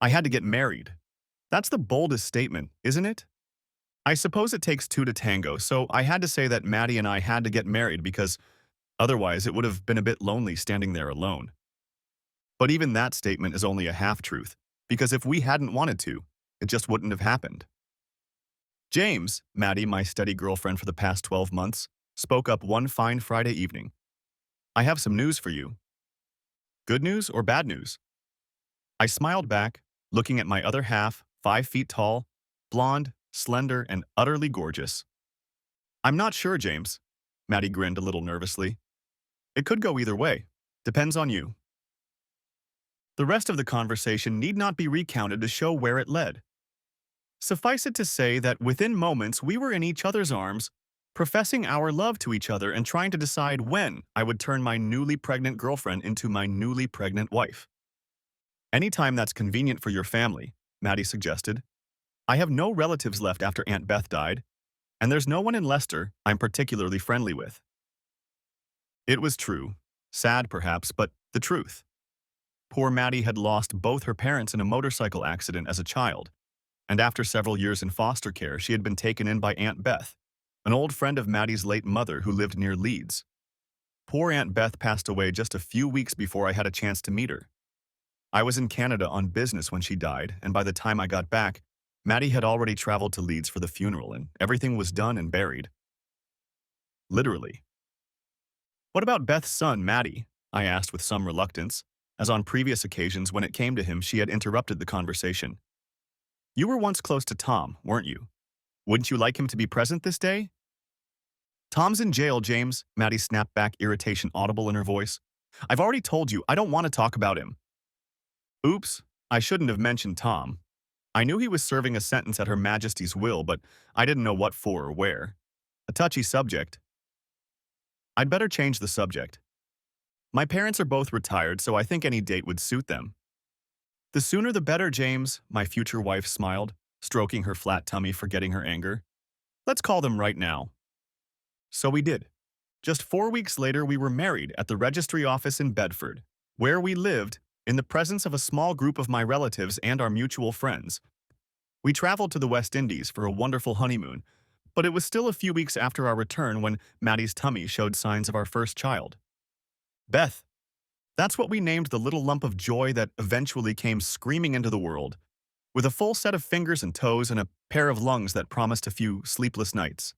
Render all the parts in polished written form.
I had to get married. That's the boldest statement, isn't it? I suppose it takes two to tango, so I had to say that Maddie and I had to get married because otherwise it would have been a bit lonely standing there alone. But even that statement is only a half-truth, because if we hadn't wanted to, it just wouldn't have happened. James, Maddie, my steady girlfriend for the past 12 months, spoke up one fine Friday evening. I have some news for you. Good news or bad news? I smiled back, looking at my other half, 5 feet tall, blonde, slender, and utterly gorgeous. I'm not sure, James. Maddie grinned a little nervously. It could go either way. Depends on you. The rest of the conversation need not be recounted to show where it led. Suffice it to say that within moments we were in each other's arms, professing our love to each other and trying to decide when I would turn my newly pregnant girlfriend into my newly pregnant wife. Anytime that's convenient for your family, Maddie suggested. I have no relatives left after Aunt Beth died, and there's no one in Leicester I'm particularly friendly with. It was true. Sad, perhaps, but the truth. Poor Maddie had lost both her parents in a motorcycle accident as a child, and after several years in foster care, she had been taken in by Aunt Beth, an old friend of Maddie's late mother who lived near Leeds. Poor Aunt Beth passed away just a few weeks before I had a chance to meet her. I was in Canada on business when she died, and by the time I got back, Maddie had already traveled to Leeds for the funeral, and everything was done and buried. Literally. What about Beth's son, Maddie? I asked with some reluctance, as on previous occasions when it came to him she had interrupted the conversation. You were once close to Tom, weren't you? Wouldn't you like him to be present this day? Tom's in jail, James, Maddie snapped back, irritation audible in her voice. I've already told you I don't want to talk about him. Oops, I shouldn't have mentioned Tom. I knew he was serving a sentence at Her Majesty's will, but I didn't know what for or where. A touchy subject. I'd better change the subject. My parents are both retired, so I think any date would suit them. The sooner the better, James, my future wife smiled, stroking her flat tummy, forgetting her anger. Let's call them right now. So we did. Just 4 weeks later, we were married at the registry office in Bedford, where we lived in the presence of a small group of my relatives and our mutual friends. We traveled to the West Indies for a wonderful honeymoon, but it was still a few weeks after our return when Maddie's tummy showed signs of our first child. Beth. That's what we named the little lump of joy that eventually came screaming into the world, with a full set of fingers and toes and a pair of lungs that promised a few sleepless nights.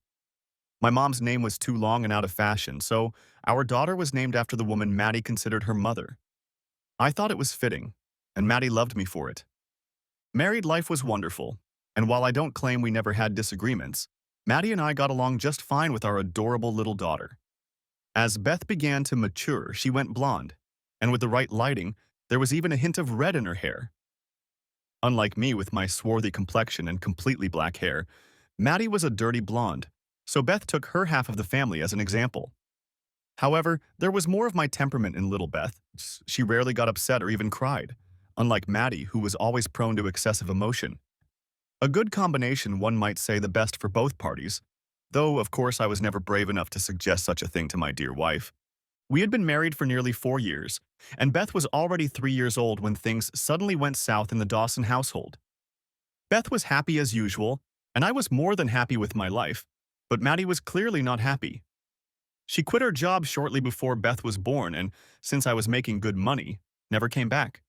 My mom's name was too long and out of fashion, so our daughter was named after the woman Maddie considered her mother. I thought it was fitting, and Maddie loved me for it. Married life was wonderful, and while I don't claim we never had disagreements, Maddie and I got along just fine with our adorable little daughter. As Beth began to mature, she went blonde, and with the right lighting, there was even a hint of red in her hair. Unlike me with my swarthy complexion and completely black hair, Maddie was a dirty blonde, so Beth took her half of the family as an example. However, there was more of my temperament in little Beth. She rarely got upset or even cried, unlike Maddie, who was always prone to excessive emotion. A good combination, one might say, the best for both parties, though, of course, I was never brave enough to suggest such a thing to my dear wife. We had been married for nearly 4 years, and Beth was already 3 years old when things suddenly went south in the Dawson household. Beth was happy as usual, and I was more than happy with my life, but Maddie was clearly not happy. She quit her job shortly before Beth was born, and since I was making good money, never came back.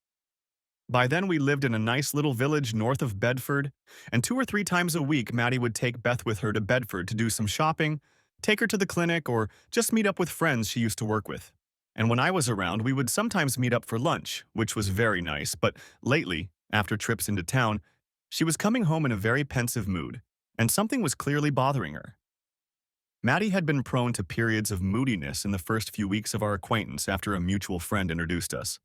By then, we lived in a nice little village north of Bedford, and 2 or 3 times a week, Maddie would take Beth with her to Bedford to do some shopping, take her to the clinic, or just meet up with friends she used to work with. And when I was around, we would sometimes meet up for lunch, which was very nice, but lately, after trips into town, she was coming home in a very pensive mood, and something was clearly bothering her. Maddie had been prone to periods of moodiness in the first few weeks of our acquaintance after a mutual friend introduced us.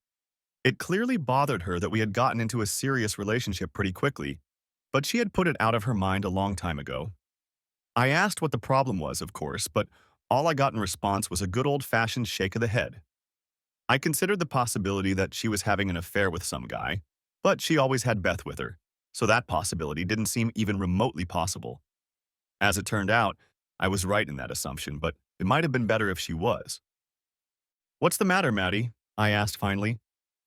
It clearly bothered her that we had gotten into a serious relationship pretty quickly, but she had put it out of her mind a long time ago. I asked what the problem was, of course, but all I got in response was a good old-fashioned shake of the head. I considered the possibility that she was having an affair with some guy, but she always had Beth with her, so that possibility didn't seem even remotely possible. As it turned out, I was right in that assumption, but it might have been better if she was. What's the matter, Maddie? I asked finally,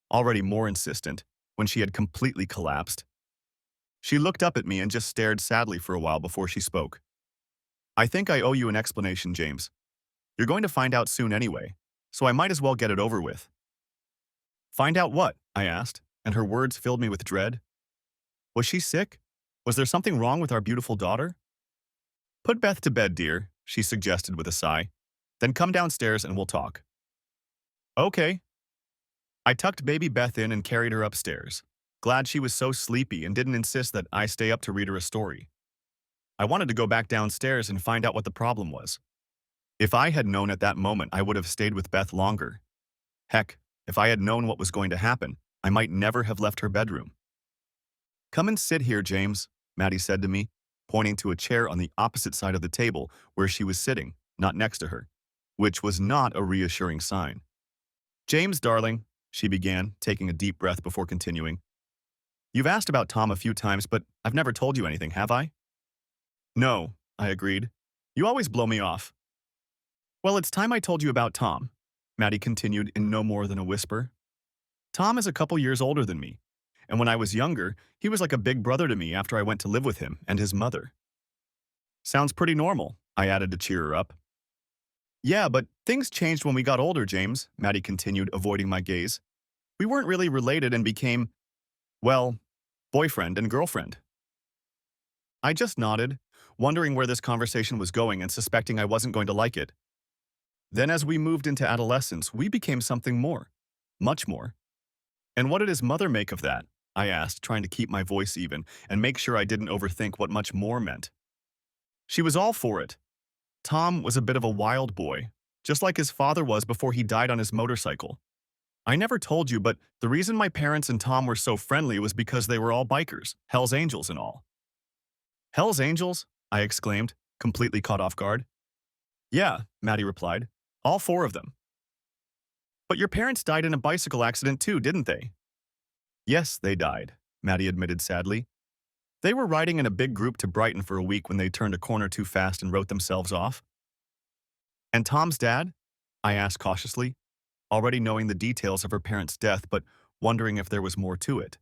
already more insistent, when she had completely collapsed. She looked up at me and just stared sadly for a while before she spoke. I think I owe you an explanation, James. You're going to find out soon anyway, so I might as well get it over with. Find out what? I asked, and her words filled me with dread. Was she sick? Was there something wrong with our beautiful daughter? Put Beth to bed, dear, she suggested with a sigh. Then come downstairs and we'll talk. Okay. I tucked baby Beth in and carried her upstairs, glad she was so sleepy and didn't insist that I stay up to read her a story. I wanted to go back downstairs and find out what the problem was. If I had known at that moment, I would have stayed with Beth longer. Heck, if I had known what was going to happen, I might never have left her bedroom. Come and sit here, James, Maddie said to me, pointing to a chair on the opposite side of the table where she was sitting, not next to her, which was not a reassuring sign. James, darling, she began, taking a deep breath before continuing. You've asked about Tom a few times, but I've never told you anything, have I? No, I agreed. You always blow me off. Well, it's time I told you about Tom, Maddie continued in no more than a whisper. Tom is a couple years older than me, and when I was younger, he was like a big brother to me after I went to live with him and his mother. Sounds pretty normal, I added to cheer her up. Yeah, but things changed when we got older, James, Maddie continued, avoiding my gaze. We weren't really related and became, well, boyfriend and girlfriend. I just nodded, wondering where this conversation was going and suspecting I wasn't going to like it. Then as we moved into adolescence, we became something more. Much more. And what did his mother make of that? I asked, trying to keep my voice even and make sure I didn't overthink what much more meant. She was all for it. Tom was a bit of a wild boy, just like his father was before he died on his motorcycle. I never told you, but the reason my parents and Tom were so friendly was because they were all bikers, Hell's Angels and all. Hell's Angels? I exclaimed, completely caught off guard. Yeah, Maddie replied. All four of them. But your parents died in a bicycle accident too, didn't they? Yes, they died, Maddie admitted sadly. They were riding in a big group to Brighton for a week when they turned a corner too fast and wrote themselves off. And Tom's dad? I asked cautiously, already knowing the details of her parents' death but wondering if there was more to it.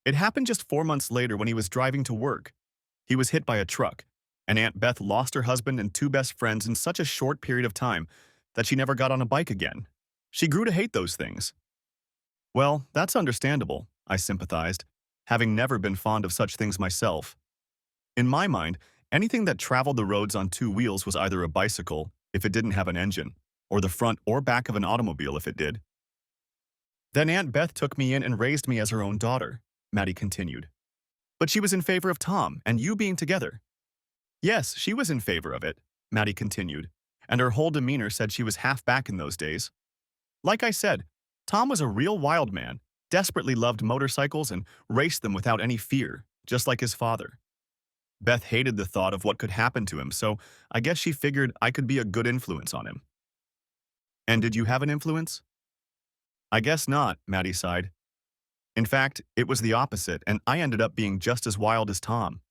It happened just 4 months later when he was driving to work. He was hit by a truck, and Aunt Beth lost her husband and two best friends in such a short period of time that she never got on a bike again. She grew to hate those things. Well, that's understandable, I sympathized, having never been fond of such things myself. In my mind, anything that traveled the roads on two wheels was either a bicycle, if it didn't have an engine, or the front or back of an automobile if it did. Then Aunt Beth took me in and raised me as her own daughter, Maddie continued. But she was in favor of Tom and you being together. Yes, she was in favor of it, Maddie continued, and her whole demeanor said she was half back in those days. Like I said, Tom was a real wild man, desperately loved motorcycles and raced them without any fear, just like his father. Beth hated the thought of what could happen to him, so I guess she figured I could be a good influence on him. And did you have an influence? I guess not, Maddie sighed. In fact, it was the opposite, and I ended up being just as wild as Tom.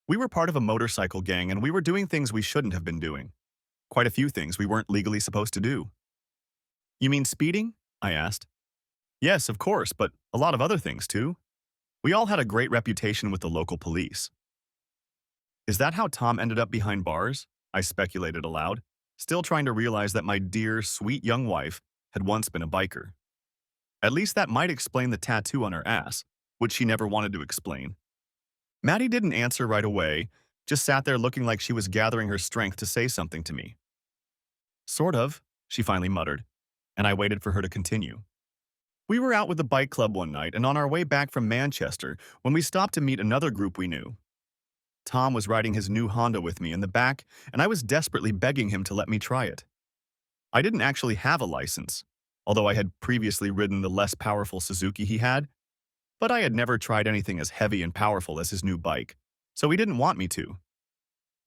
We were part of a motorcycle gang, and we were doing things we shouldn't have been doing. Quite a few things we weren't legally supposed to do. You mean speeding? I asked. Yes, of course, but a lot of other things too. We all had a great reputation with the local police. Is that how Tom ended up behind bars? I speculated aloud, still trying to realize that my dear, sweet young wife had once been a biker. At least that might explain the tattoo on her ass, which she never wanted to explain. Maddie didn't answer right away, just sat there looking like she was gathering her strength to say something to me. Sort of, she finally muttered, and I waited for her to continue. We were out with the bike club one night and on our way back from Manchester when we stopped to meet another group we knew. Tom was riding his new Honda with me in the back, and I was desperately begging him to let me try it. I didn't actually have a license, although I had previously ridden the less powerful Suzuki he had, but I had never tried anything as heavy and powerful as his new bike, so he didn't want me to.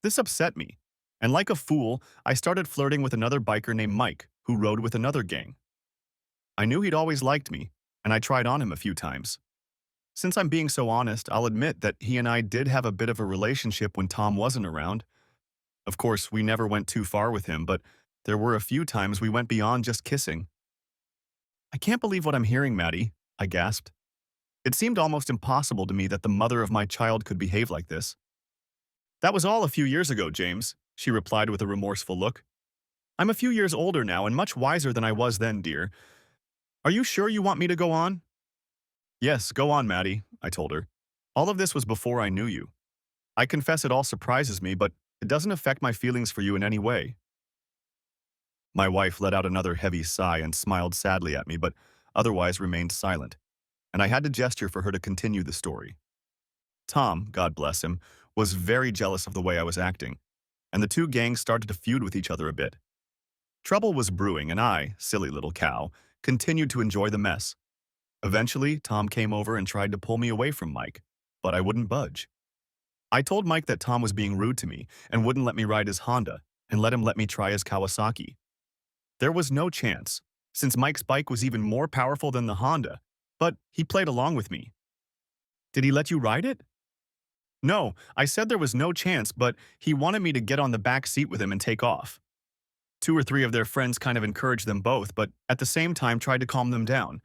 This upset me, and like a fool, I started flirting with another biker named Mike, who rode with another gang. I knew he'd always liked me, and I tried on him a few times. Since I'm being so honest, I'll admit that he and I did have a bit of a relationship when Tom wasn't around. Of course, we never went too far with him, but there were a few times we went beyond just kissing. I can't believe what I'm hearing, Maddie, I gasped. It seemed almost impossible to me that the mother of my child could behave like this. That was all a few years ago, James, she replied with a remorseful look. I'm a few years older now and much wiser than I was then, dear. Are you sure you want me to go on? Yes, go on, Maddie, I told her. All of this was before I knew you. I confess it all surprises me, but it doesn't affect my feelings for you in any way. My wife let out another heavy sigh and smiled sadly at me, but otherwise remained silent, and I had to gesture for her to continue the story. Tom, God bless him, was very jealous of the way I was acting, and the two gangs started to feud with each other a bit. Trouble was brewing, and I, silly little cow, continued to enjoy the mess. Eventually, Tom came over and tried to pull me away from Mike, but I wouldn't budge. I told Mike that Tom was being rude to me and wouldn't let me ride his Honda and let me try his Kawasaki. There was no chance, since Mike's bike was even more powerful than the Honda, but he played along with me. Did he let you ride it? No, I said there was no chance, but he wanted me to get on the back seat with him and take off. Two or three of their friends kind of encouraged them both, but at the same time tried to calm them down.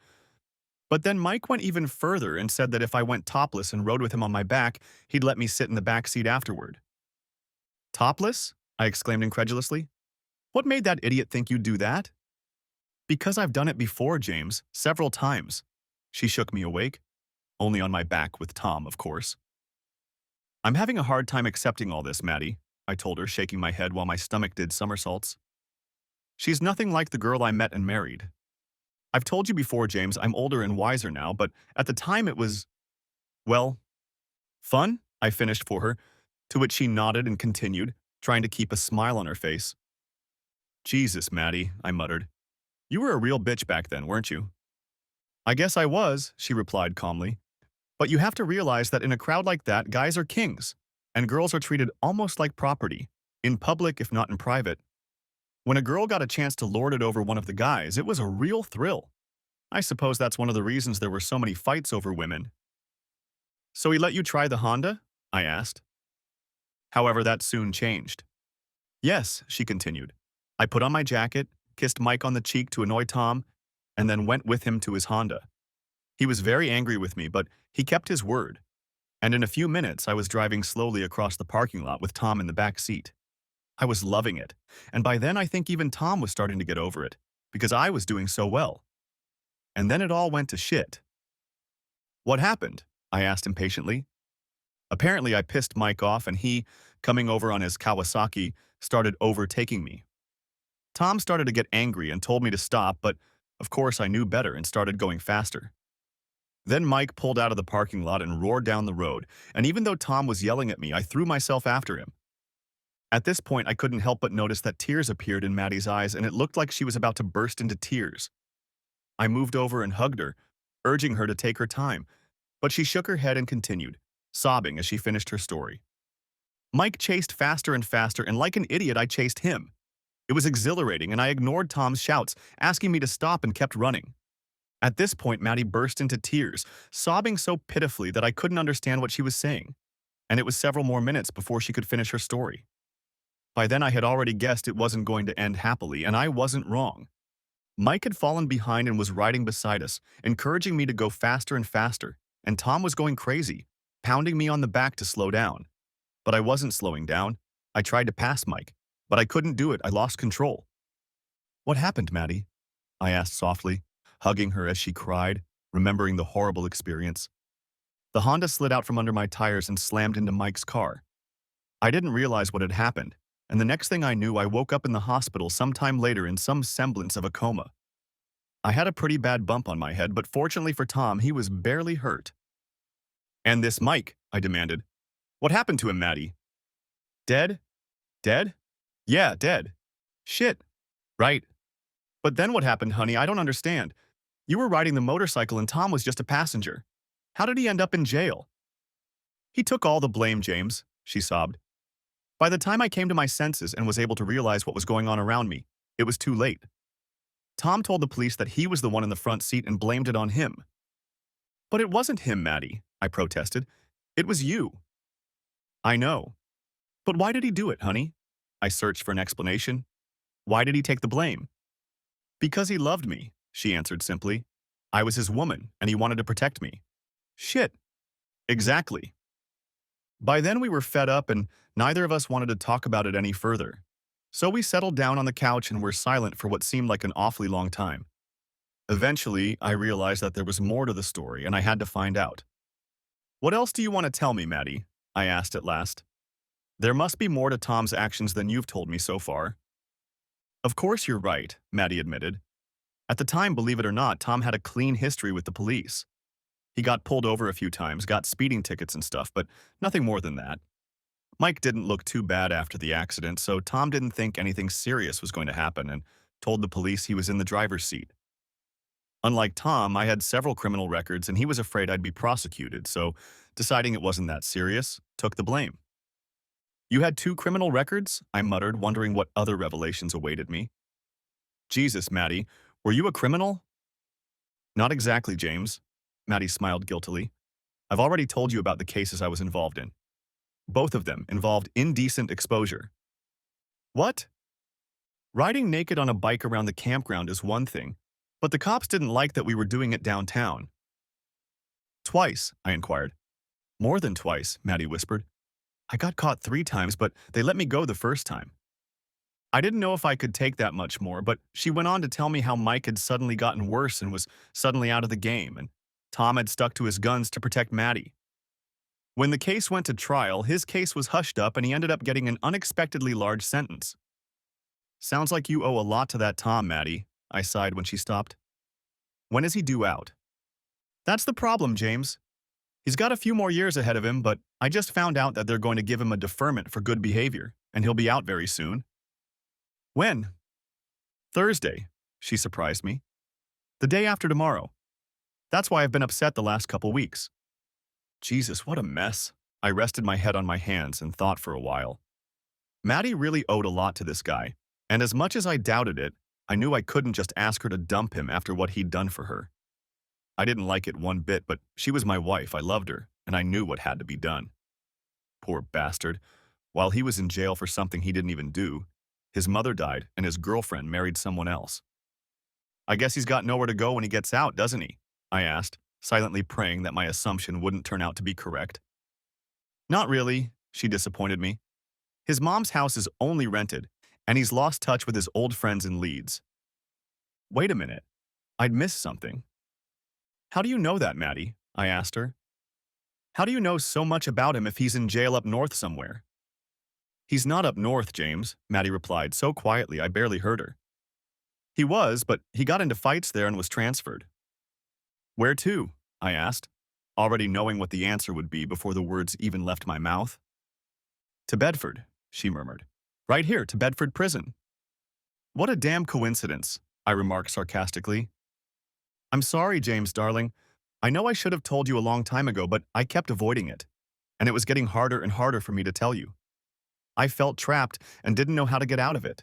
But then Mike went even further and said that if I went topless and rode with him on my back, he'd let me sit in the back seat afterward. Topless? I exclaimed incredulously. What made that idiot think you'd do that? Because I've done it before, James, several times. She shook me awake. Only on my back with Tom, of course. I'm having a hard time accepting all this, Maddie, I told her, shaking my head while my stomach did somersaults. She's nothing like the girl I met and married. I've told you before, James, I'm older and wiser now, but at the time it was, well, fun, I finished for her, to which she nodded and continued, trying to keep a smile on her face. Jesus, Maddie, I muttered. You were a real bitch back then, weren't you? I guess I was, she replied calmly. But you have to realize that in a crowd like that, guys are kings, and girls are treated almost like property, in public if not in private. When a girl got a chance to lord it over one of the guys, it was a real thrill. I suppose that's one of the reasons there were so many fights over women. So he let you try the Honda? I asked. However, that soon changed. Yes, she continued. I put on my jacket, kissed Mike on the cheek to annoy Tom, and then went with him to his Honda. He was very angry with me, but he kept his word. And in a few minutes, I was driving slowly across the parking lot with Tom in the back seat. I was loving it, and by then I think even Tom was starting to get over it, because I was doing so well. And then it all went to shit. What happened? I asked impatiently. Apparently I pissed Mike off and he, coming over on his Kawasaki, started overtaking me. Tom started to get angry and told me to stop, but of course I knew better and started going faster. Then Mike pulled out of the parking lot and roared down the road, and even though Tom was yelling at me, I threw myself after him. At this point, I couldn't help but notice that tears appeared in Maddie's eyes, and it looked like she was about to burst into tears. I moved over and hugged her, urging her to take her time, but she shook her head and continued, sobbing as she finished her story. Mike chased faster and faster, and like an idiot, I chased him. It was exhilarating, and I ignored Tom's shouts, asking me to stop, and kept running. At this point, Maddie burst into tears, sobbing so pitifully that I couldn't understand what she was saying, and it was several more minutes before she could finish her story. By then, I had already guessed it wasn't going to end happily, and I wasn't wrong. Mike had fallen behind and was riding beside us, encouraging me to go faster and faster, and Tom was going crazy, pounding me on the back to slow down. But I wasn't slowing down. I tried to pass Mike, but I couldn't do it. I lost control. What happened, Maddie? I asked softly, hugging her as she cried, remembering the horrible experience. The Honda slid out from under my tires and slammed into Mike's car. I didn't realize what had happened, and the next thing I knew, I woke up in the hospital sometime later in some semblance of a coma. I had a pretty bad bump on my head, but fortunately for Tom, he was barely hurt. And this Mike, I demanded. What happened to him, Maddie? Dead? Dead? Yeah, dead. Shit. Right. But then what happened, honey? I don't understand. You were riding the motorcycle and Tom was just a passenger. How did he end up in jail? He took all the blame, James, she sobbed. By the time I came to my senses and was able to realize what was going on around me, it was too late. Tom told the police that he was the one in the front seat and blamed it on him. But it wasn't him, Maddie, I protested. It was you. I know. But why did he do it, honey? I searched for an explanation. Why did he take the blame? Because he loved me, she answered simply. I was his woman, and he wanted to protect me. Shit. Exactly. By then we were fed up and neither of us wanted to talk about it any further. So we settled down on the couch and were silent for what seemed like an awfully long time. Eventually, I realized that there was more to the story and I had to find out. What else do you want to tell me, Maddie? I asked at last. There must be more to Tom's actions than you've told me so far. Of course you're right, Maddie admitted. At the time, believe it or not, Tom had a clean history with the police. He got pulled over a few times, got speeding tickets and stuff, but nothing more than that. Mike didn't look too bad after the accident, so Tom didn't think anything serious was going to happen and told the police he was in the driver's seat. Unlike Tom, I had several criminal records and he was afraid I'd be prosecuted, so deciding it wasn't that serious, took the blame. You had 2 criminal records? I muttered, wondering what other revelations awaited me. Jesus, Maddie, were you a criminal? Not exactly, James. Maddie smiled guiltily. I've already told you about the cases I was involved in. Both of them involved indecent exposure. What? Riding naked on a bike around the campground is one thing, but the cops didn't like that we were doing it downtown. Twice, I inquired. More than twice, Maddie whispered. I got caught 3 times, but they let me go the first time. I didn't know if I could take that much more, but she went on to tell me how Mike had suddenly gotten worse and was suddenly out of the game, and Tom had stuck to his guns to protect Maddie. When the case went to trial, his case was hushed up and he ended up getting an unexpectedly large sentence. Sounds like you owe a lot to that Tom, Maddie, I sighed when she stopped. When is he due out? That's the problem, James. He's got a few more years ahead of him, but I just found out that they're going to give him a deferment for good behavior, and he'll be out very soon. When? Thursday, she surprised me. The day after tomorrow. That's why I've been upset the last couple weeks. Jesus, what a mess. I rested my head on my hands and thought for a while. Maddie really owed a lot to this guy, and as much as I doubted it, I knew I couldn't just ask her to dump him after what he'd done for her. I didn't like it one bit, but she was my wife, I loved her, and I knew what had to be done. Poor bastard. While he was in jail for something he didn't even do, his mother died and his girlfriend married someone else. I guess he's got nowhere to go when he gets out, doesn't he? I asked, silently praying that my assumption wouldn't turn out to be correct. Not really, she disappointed me. His mom's house is only rented, and he's lost touch with his old friends in Leeds. Wait a minute. I'd missed something. How do you know that, Maddie? I asked her. How do you know so much about him if he's in jail up north somewhere? He's not up north, James, Maddie replied so quietly I barely heard her. He was, but he got into fights there and was transferred. Where to? I asked, already knowing what the answer would be before the words even left my mouth. To Bedford, she murmured. Right here, to Bedford Prison. What a damn coincidence, I remarked sarcastically. I'm sorry, James, darling. I know I should have told you a long time ago, but I kept avoiding it, and it was getting harder and harder for me to tell you. I felt trapped and didn't know how to get out of it.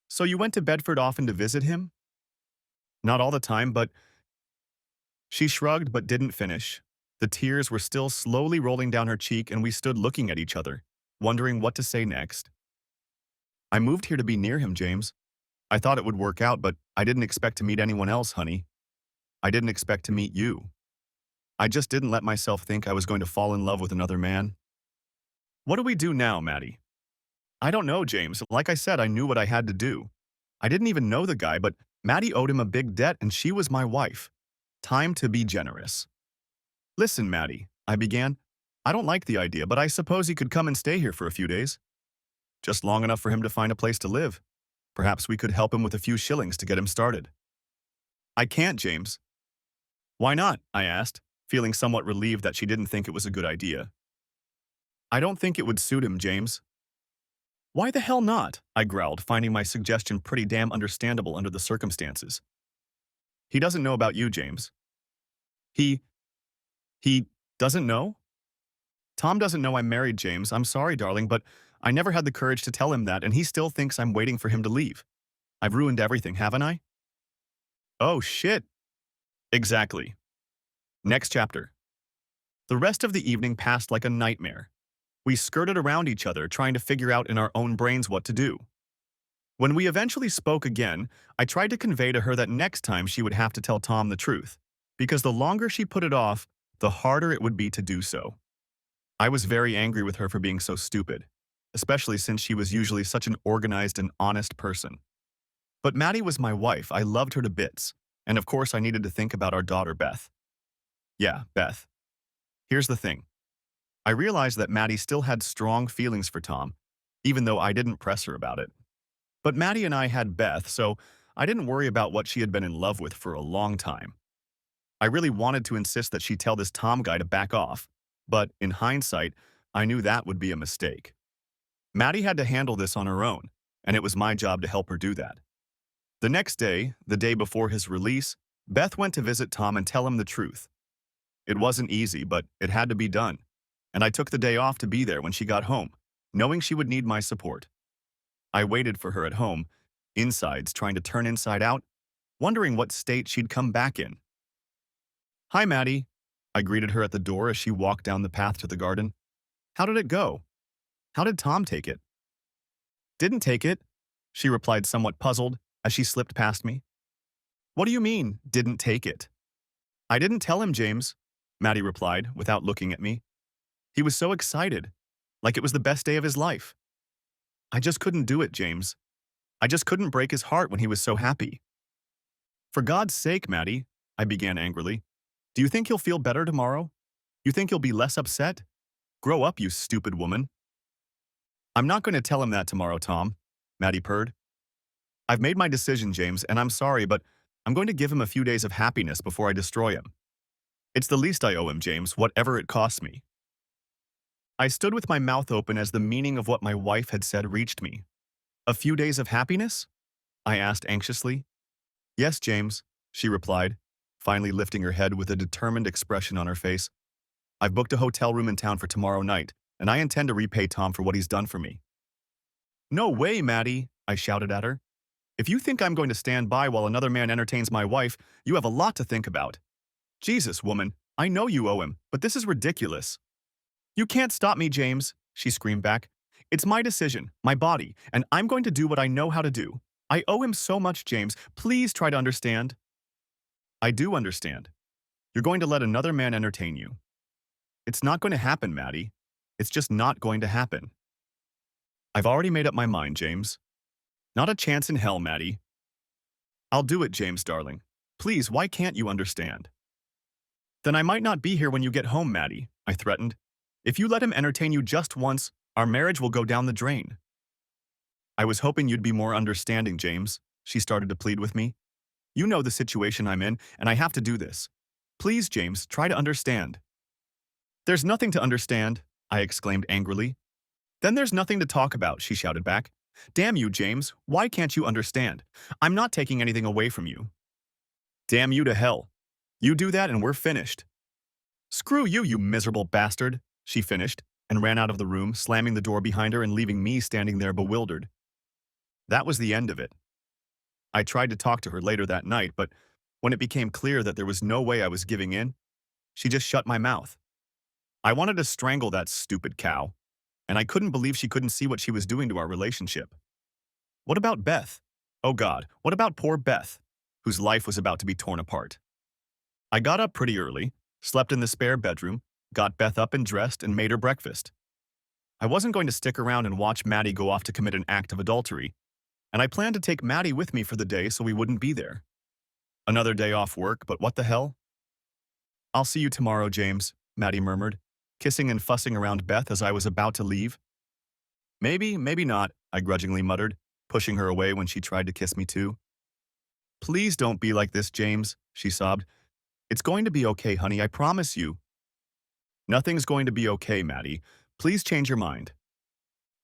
So you went to Bedford often to visit him? Not all the time, but... She shrugged but didn't finish. The tears were still slowly rolling down her cheek and we stood looking at each other, wondering what to say next. I moved here to be near him, James. I thought it would work out, but I didn't expect to meet anyone else, honey. I didn't expect to meet you. I just didn't let myself think I was going to fall in love with another man. What do we do now, Maddie? I don't know, James. Like I said, I knew what I had to do. I didn't even know the guy, but Maddie owed him a big debt and she was my wife. Time to be generous. Listen, Maddie, I began. I don't like the idea, but I suppose he could come and stay here for a few days. Just long enough for him to find a place to live. Perhaps we could help him with a few shillings to get him started. I can't, James. Why not? I asked, feeling somewhat relieved that she didn't think it was a good idea. I don't think it would suit him, James. Why the hell not? I growled, finding my suggestion pretty damn understandable under the circumstances. He doesn't know about you, James. He doesn't know? Tom doesn't know I'm married, James. I'm sorry, darling, but I never had the courage to tell him that, and he still thinks I'm waiting for him to leave. I've ruined everything, haven't I? Oh, shit. Exactly. Next chapter. The rest of the evening passed like a nightmare. We skirted around each other, trying to figure out in our own brains what to do. When we eventually spoke again, I tried to convey to her that next time she would have to tell Tom the truth, because the longer she put it off, the harder it would be to do so. I was very angry with her for being so stupid, especially since she was usually such an organized and honest person. But Maddie was my wife. I loved her to bits. And of course, I needed to think about our daughter, Beth. Yeah, Beth. Here's the thing. I realized that Maddie still had strong feelings for Tom, even though I didn't press her about it. But Maddie and I had Beth, so I didn't worry about what she had been in love with for a long time. I really wanted to insist that she tell this Tom guy to back off, but in hindsight, I knew that would be a mistake. Maddie had to handle this on her own, and it was my job to help her do that. The next day, the day before his release, Beth went to visit Tom and tell him the truth. It wasn't easy, but it had to be done, and I took the day off to be there when she got home, knowing she would need my support. I waited for her at home, insides trying to turn inside out, wondering what state she'd come back in. "Hi, Maddie." I greeted her at the door as she walked down the path to the garden. "How did it go? How did Tom take it?" "Didn't take it," she replied somewhat puzzled as she slipped past me. "What do you mean, didn't take it?" "I didn't tell him, James," Maddie replied without looking at me. "He was so excited, like it was the best day of his life. I just couldn't do it, James. I just couldn't break his heart when he was so happy." "For God's sake, Maddie," I began angrily. "Do you think he'll feel better tomorrow? You think he'll be less upset? Grow up, you stupid woman." "I'm not going to tell him that tomorrow, Tom," Maddie purred. "I've made my decision, James, and I'm sorry, but I'm going to give him a few days of happiness before I destroy him. It's the least I owe him, James, whatever it costs me." I stood with my mouth open as the meaning of what my wife had said reached me. "A few days of happiness?" I asked anxiously. "Yes, James," she replied, finally lifting her head with a determined expression on her face. "I've booked a hotel room in town for tomorrow night, and I intend to repay Tom for what he's done for me." "No way, Maddie," I shouted at her. "If you think I'm going to stand by while another man entertains my wife, you have a lot to think about. Jesus, woman, I know you owe him, but this is ridiculous." "You can't stop me, James," she screamed back. "It's my decision, my body, and I'm going to do what I know how to do. I owe him so much, James. Please try to understand." "I do understand. You're going to let another man entertain you. It's not going to happen, Maddie. It's just not going to happen." "I've already made up my mind, James. Not a chance in hell, Maddie." "I'll do it, James, darling. Please, why can't you understand?" "Then I might not be here when you get home, Maddie," I threatened. "If you let him entertain you just once, our marriage will go down the drain." "I was hoping you'd be more understanding, James," she started to plead with me. "You know the situation I'm in, and I have to do this. Please, James, try to understand." "There's nothing to understand," I exclaimed angrily. "Then there's nothing to talk about," she shouted back. "Damn you, James, why can't you understand? I'm not taking anything away from you." "Damn you to hell. You do that and we're finished." "Screw you, you miserable bastard," she finished, and ran out of the room, slamming the door behind her and leaving me standing there bewildered. That was the end of it. I tried to talk to her later that night, but when it became clear that there was no way I was giving in, she just shut my mouth. I wanted to strangle that stupid cow, and I couldn't believe she couldn't see what she was doing to our relationship. What about Beth? Oh God, what about poor Beth, whose life was about to be torn apart? I got up pretty early, slept in the spare bedroom, got Beth up and dressed, and made her breakfast. I wasn't going to stick around and watch Maddie go off to commit an act of adultery, and I planned to take Maddie with me for the day so we wouldn't be there. Another day off work, but what the hell? "I'll see you tomorrow, James," Maddie murmured, kissing and fussing around Beth as I was about to leave. "Maybe, maybe not," I grudgingly muttered, pushing her away when she tried to kiss me too. "Please don't be like this, James," she sobbed. "It's going to be okay, honey, I promise you." "Nothing's going to be okay, Maddie. Please change your mind."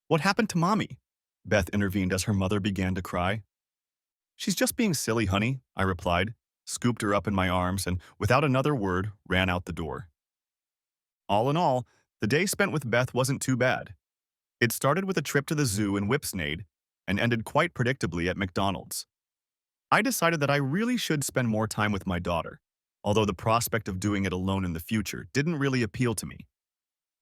"What happened to Mommy?" Beth intervened as her mother began to cry. "She's just being silly, honey," I replied, scooped her up in my arms, and without another word, ran out the door. All in all, the day spent with Beth wasn't too bad. It started with a trip to the zoo in Whipsnade and ended quite predictably at McDonald's. I decided that I really should spend more time with my daughter, although the prospect of doing it alone in the future didn't really appeal to me.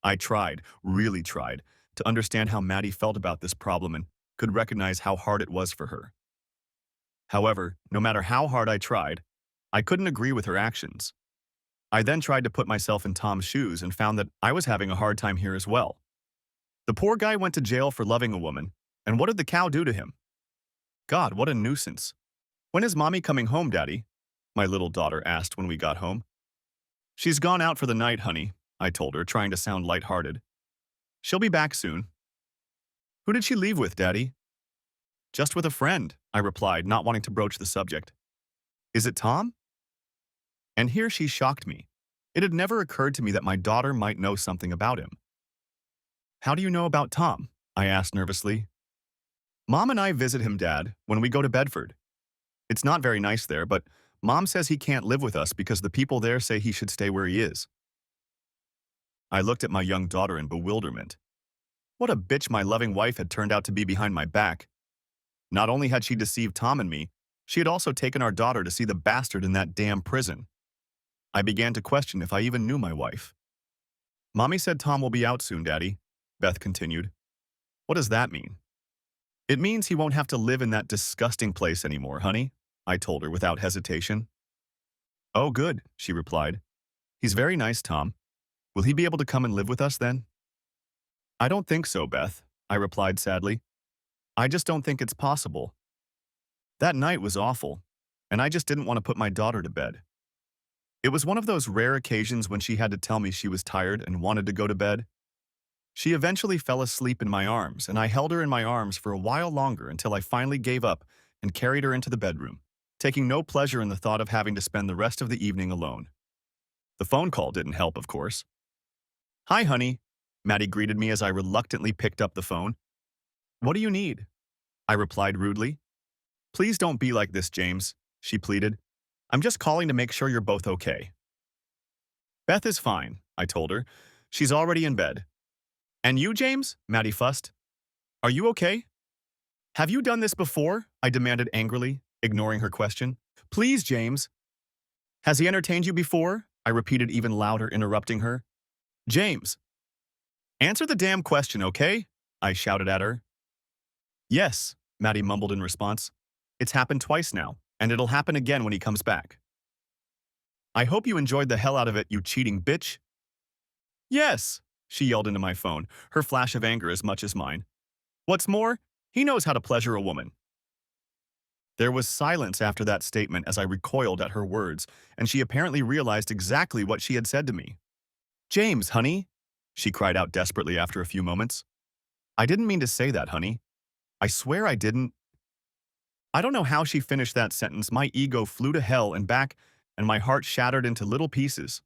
I tried, really tried, to understand how Maddie felt about this problem and could recognize how hard it was for her. However, no matter how hard I tried, I couldn't agree with her actions. I then tried to put myself in Tom's shoes and found that I was having a hard time here as well. The poor guy went to jail for loving a woman, and what did the cow do to him? God, what a nuisance. When is Mommy coming home, Daddy? My little daughter asked when we got home. She's gone out for the night, honey, I told her, trying to sound lighthearted. She'll be back soon. Who did she leave with, Daddy? Just with a friend, I replied, not wanting to broach the subject. Is it Tom? And here she shocked me. It had never occurred to me that my daughter might know something about him. How do you know about Tom? I asked nervously. Mom and I visit him, Dad, when we go to Bedford. It's not very nice there, but Mom says he can't live with us because the people there say he should stay where he is. I looked at my young daughter in bewilderment. What a bitch my loving wife had turned out to be behind my back. Not only had she deceived Tom and me, she had also taken our daughter to see the bastard in that damn prison. I began to question if I even knew my wife. Mommy said Tom will be out soon, Daddy, Beth continued. What does that mean? It means he won't have to live in that disgusting place anymore, honey, I told her without hesitation. Oh, good, she replied. He's very nice, Tom. Will he be able to come and live with us then? I don't think so, Beth, I replied sadly. I just don't think it's possible. That night was awful, and I just didn't want to put my daughter to bed. It was one of those rare occasions when she had to tell me she was tired and wanted to go to bed. She eventually fell asleep in my arms, and I held her in my arms for a while longer until I finally gave up and carried her into the bedroom, taking no pleasure in the thought of having to spend the rest of the evening alone. The phone call didn't help, of course. Hi, honey, Maddie greeted me as I reluctantly picked up the phone. What do you need? I replied rudely. Please don't be like this, James, she pleaded. I'm just calling to make sure you're both okay. Beth is fine, I told her. She's already in bed. And you, James? Maddie fussed. Are you okay? Have you done this before? I demanded angrily, ignoring her question. Please, James. Has he entertained you before? I repeated even louder, interrupting her. James. Answer the damn question, okay? I shouted at her. Yes, Maddie mumbled in response. It's happened twice now, and it'll happen again when he comes back. I hope you enjoyed the hell out of it, you cheating bitch. Yes, she yelled into my phone, her flash of anger as much as mine. What's more, he knows how to pleasure a woman. There was silence after that statement as I recoiled at her words, and she apparently realized exactly what she had said to me. James, honey, she cried out desperately after a few moments. I didn't mean to say that, honey. I swear I didn't. I don't know how she finished that sentence. My ego flew to hell and back, and my heart shattered into little pieces.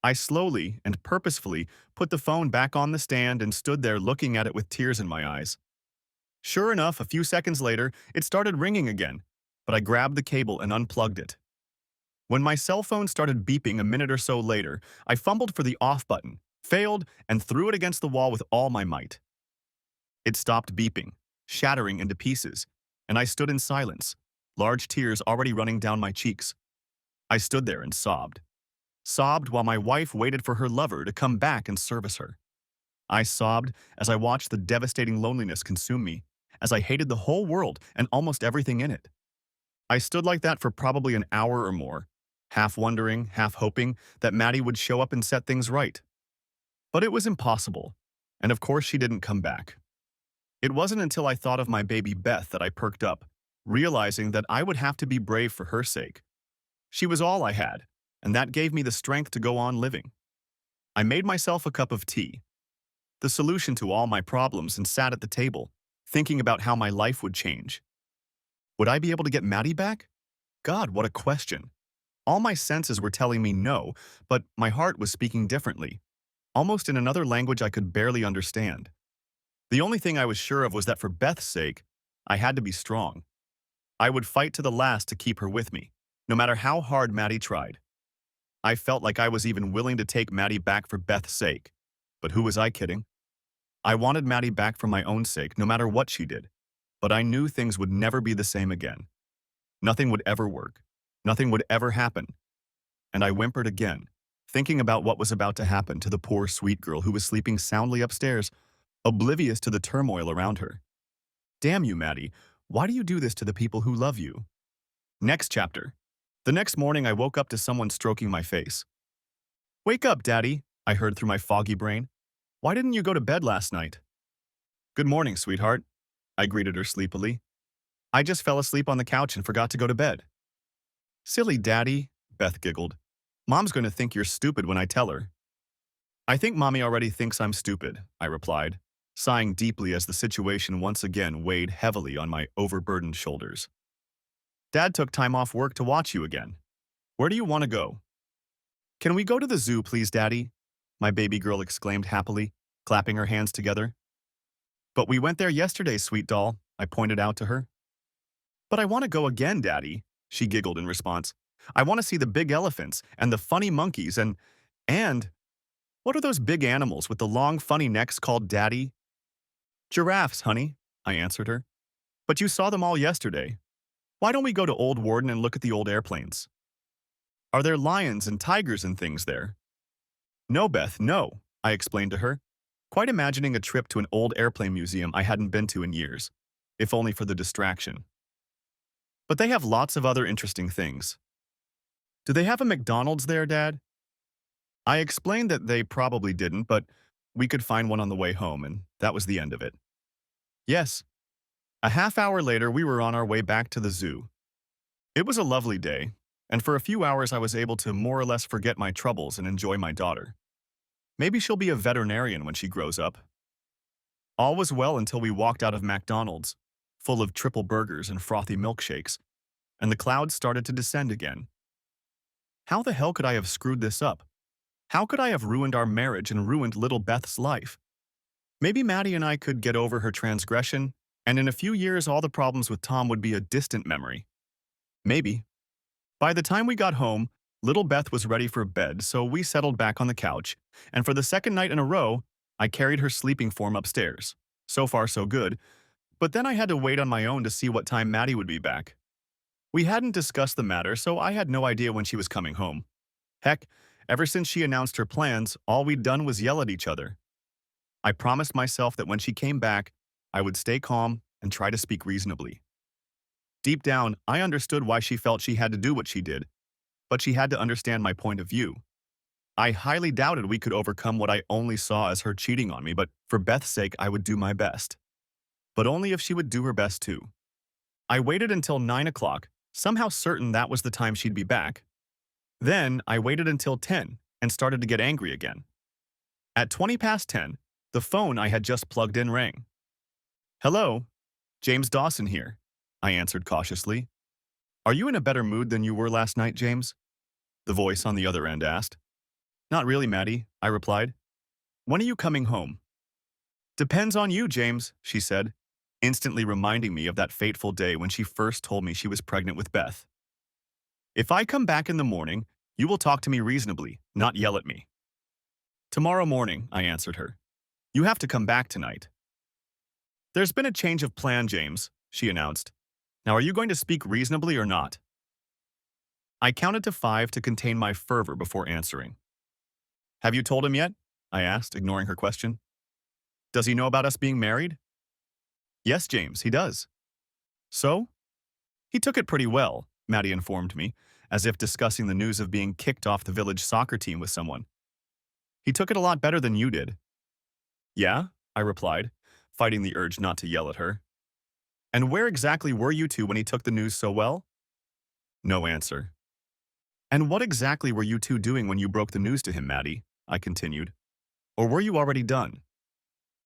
I slowly and purposefully put the phone back on the stand and stood there looking at it with tears in my eyes. Sure enough, a few seconds later, it started ringing again, but I grabbed the cable and unplugged it. When my cell phone started beeping a minute or so later, I fumbled for the off button, failed, and threw it against the wall with all my might. It stopped beeping, shattering into pieces, and I stood in silence, large tears already running down my cheeks. I stood there and sobbed. Sobbed while my wife waited for her lover to come back and service her. I sobbed as I watched the devastating loneliness consume me, as I hated the whole world and almost everything in it. I stood like that for probably an hour or more, half wondering, half hoping that Maddie would show up and set things right. But it was impossible, and of course she didn't come back. It wasn't until I thought of my baby Beth that I perked up, realizing that I would have to be brave for her sake. She was all I had, and that gave me the strength to go on living. I made myself a cup of tea, the solution to all my problems, and sat at the table, thinking about how my life would change. Would I be able to get Maddie back? God, what a question. All my senses were telling me no, but my heart was speaking differently, almost in another language I could barely understand. The only thing I was sure of was that for Beth's sake, I had to be strong. I would fight to the last to keep her with me, no matter how hard Maddie tried. I felt like I was even willing to take Maddie back for Beth's sake. But who was I kidding? I wanted Maddie back for my own sake, no matter what she did. But I knew things would never be the same again. Nothing would ever work. Nothing would ever happen. And I whimpered again, thinking about what was about to happen to the poor sweet girl who was sleeping soundly upstairs, oblivious to the turmoil around her. Damn you, Maddie. Why do you do this to the people who love you? Next chapter. The next morning I woke up to someone stroking my face. Wake up, Daddy, I heard through my foggy brain. Why didn't you go to bed last night? Good morning, sweetheart, I greeted her sleepily. I just fell asleep on the couch and forgot to go to bed. Silly Daddy, Beth giggled. Mom's going to think you're stupid when I tell her. I think Mommy already thinks I'm stupid, I replied, sighing deeply as the situation once again weighed heavily on my overburdened shoulders. Dad took time off work to watch you again. Where do you want to go? Can we go to the zoo, please, Daddy? My baby girl exclaimed happily, clapping her hands together. But we went there yesterday, sweet doll, I pointed out to her. But I want to go again, Daddy, she giggled in response. I want to see the big elephants and the funny monkeys and what are those big animals with the long, funny necks called Daddy? Giraffes, honey, I answered her. But you saw them all yesterday. Why don't we go to Old Warden and look at the old airplanes? Are there lions and tigers and things there? No, Beth, no, I explained to her, quite imagining a trip to an old airplane museum I hadn't been to in years, if only for the distraction. But they have lots of other interesting things. Do they have a McDonald's there, Dad? I explained that they probably didn't, but we could find one on the way home, and that was the end of it. Yes. A half hour later, we were on our way back to the zoo. It was a lovely day, and for a few hours I was able to more or less forget my troubles and enjoy my daughter. Maybe she'll be a veterinarian when she grows up. All was well until we walked out of McDonald's, full of triple burgers and frothy milkshakes, and the clouds started to descend again. How the hell could I have screwed this up? How could I have ruined our marriage and ruined little Beth's life? Maybe Maddie and I could get over her transgression, and in a few years all the problems with Tom would be a distant memory. Maybe. By the time we got home, little Beth was ready for bed, so we settled back on the couch, and for the second night in a row, I carried her sleeping form upstairs. So far, so good, but then I had to wait on my own to see what time Maddie would be back. We hadn't discussed the matter, so I had no idea when she was coming home. Heck, ever since she announced her plans, all we'd done was yell at each other. I promised myself that when she came back, I would stay calm and try to speak reasonably. Deep down, I understood why she felt she had to do what she did, but she had to understand my point of view. I highly doubted we could overcome what I only saw as her cheating on me, but for Beth's sake, I would do my best. But only if she would do her best too. I waited until 9 o'clock, somehow certain that was the time she'd be back. Then I waited until 10 and started to get angry again. At 20 past 10, the phone I had just plugged in rang. Hello, James Dawson here, I answered cautiously. Are you in a better mood than you were last night, James? The voice on the other end asked. Not really, Maddie, I replied. When are you coming home? Depends on you, James, she said, instantly reminding me of that fateful day when she first told me she was pregnant with Beth. If I come back in the morning, you will talk to me reasonably, not yell at me. Tomorrow morning, I answered her. You have to come back tonight. There's been a change of plan, James, she announced. Now are you going to speak reasonably or not? I counted to 5 to contain my fervor before answering. Have you told him yet? I asked, ignoring her question. Does he know about us being married? Yes, James, he does. So? He took it pretty well, Maddie informed me, as if discussing the news of being kicked off the village soccer team with someone. He took it a lot better than you did. Yeah, I replied, fighting the urge not to yell at her. And where exactly were you two when he took the news so well? No answer. And what exactly were you two doing when you broke the news to him, Maddie? I continued. Or were you already done?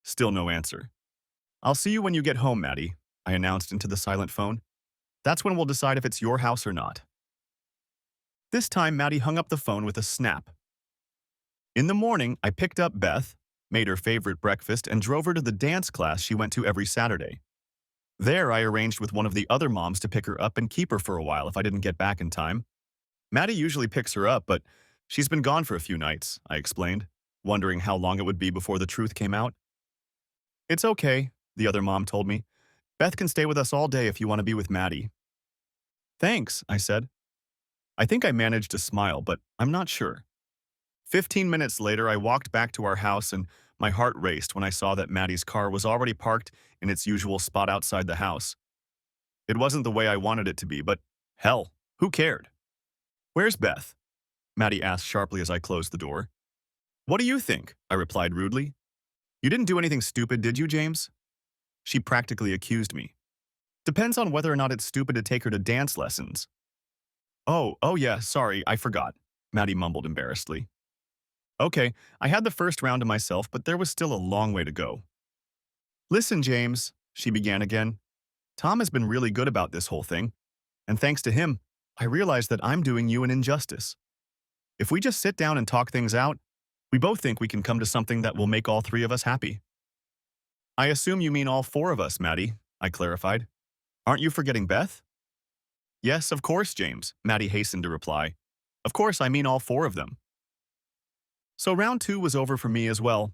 Still no answer. I'll see you when you get home, Maddie, I announced into the silent phone. That's when we'll decide if it's your house or not. This time, Maddie hung up the phone with a snap. In the morning, I picked up Beth, made her favorite breakfast, and drove her to the dance class she went to every Saturday. There, I arranged with one of the other moms to pick her up and keep her for a while if I didn't get back in time. Maddie usually picks her up, but she's been gone for a few nights, I explained, wondering how long it would be before the truth came out. It's okay, the other mom told me. Beth can stay with us all day if you want to be with Maddie. Thanks, I said. I think I managed to smile, but I'm not sure. 15 minutes later, I walked back to our house and my heart raced when I saw that Maddie's car was already parked in its usual spot outside the house. It wasn't the way I wanted it to be, but hell, who cared? Where's Beth? Maddie asked sharply as I closed the door. What do you think? I replied rudely. You didn't do anything stupid, did you, James? She practically accused me. Depends on whether or not it's stupid to take her to dance lessons. Oh yeah, sorry, I forgot, Maddie mumbled embarrassedly. Okay, I had the first round to myself, but there was still a long way to go. Listen, James, she began again. Tom has been really good about this whole thing, and thanks to him, I realized that I'm doing you an injustice. If we just sit down and talk things out, we both think we can come to something that will make all three of us happy. I assume you mean all four of us, Maddie, I clarified. Aren't you forgetting Beth? Yes, of course, James, Maddie hastened to reply. Of course, I mean all four of them. So round two was over for me as well.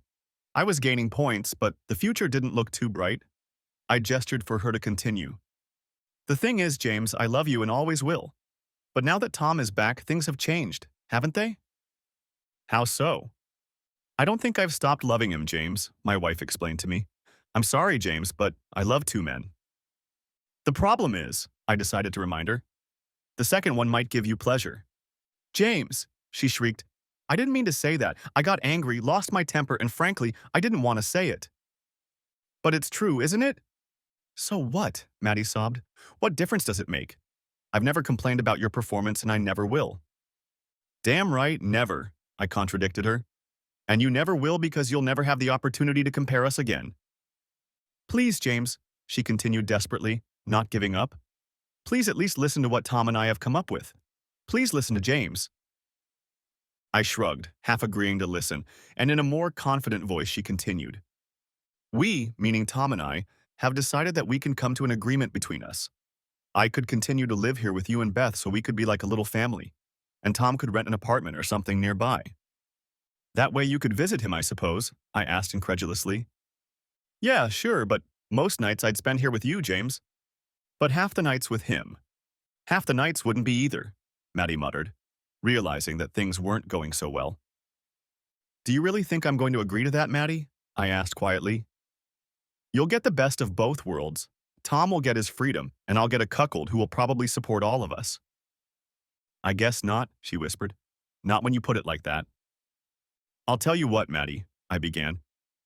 I was gaining points, but the future didn't look too bright. I gestured for her to continue. The thing is, James, I love you and always will. But now that Tom is back, things have changed, haven't they? How so? I don't think I've stopped loving him, James, my wife explained to me. I'm sorry, James, but I love two men. The problem is, I decided to remind her, the second one might give you pleasure. James, she shrieked, I didn't mean to say that. I got angry, lost my temper, and frankly, I didn't want to say it. But it's true, isn't it? So what? Maddie sobbed. What difference does it make? I've never complained about your performance and I never will. Damn right, never, I contradicted her. And you never will because you'll never have the opportunity to compare us again. Please, James, she continued desperately, not giving up. Please at least listen to what Tom and I have come up with. Please listen to James. I shrugged, half agreeing to listen, and in a more confident voice she continued. We, meaning Tom and I, have decided that we can come to an agreement between us. I could continue to live here with you and Beth so we could be like a little family, and Tom could rent an apartment or something nearby. That way you could visit him, I suppose, I asked incredulously. Yeah, sure, but most nights I'd spend here with you, James. But half the nights with him. Half the nights wouldn't be either, Maddie muttered, realizing that things weren't going so well. Do you really think I'm going to agree to that, Maddie? I asked quietly. You'll get the best of both worlds. Tom will get his freedom, and I'll get a cuckold who will probably support all of us. I guess not, she whispered. Not when you put it like that. I'll tell you what, Maddie, I began.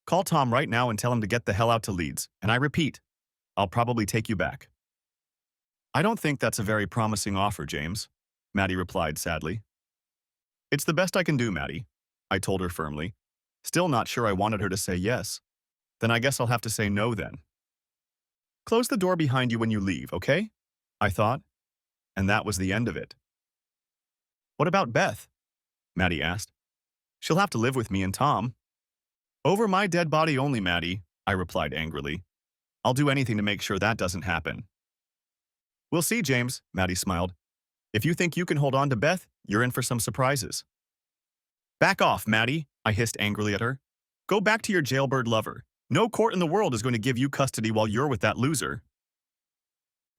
Call Tom right now and tell him to get the hell out to Leeds, and I repeat, I'll probably take you back. I don't think that's a very promising offer, James, Maddie replied sadly. It's the best I can do, Maddie, I told her firmly. Still not sure I wanted her to say yes. Then I guess I'll have to say no then. Close the door behind you when you leave, okay? I thought. And that was the end of it. What about Beth? Maddie asked. She'll have to live with me and Tom. Over my dead body only, Maddie, I replied angrily. I'll do anything to make sure that doesn't happen. We'll see, James, Maddie smiled. If you think you can hold on to Beth, you're in for some surprises. Back off, Maddie, I hissed angrily at her. Go back to your jailbird lover. No court in the world is going to give you custody while you're with that loser.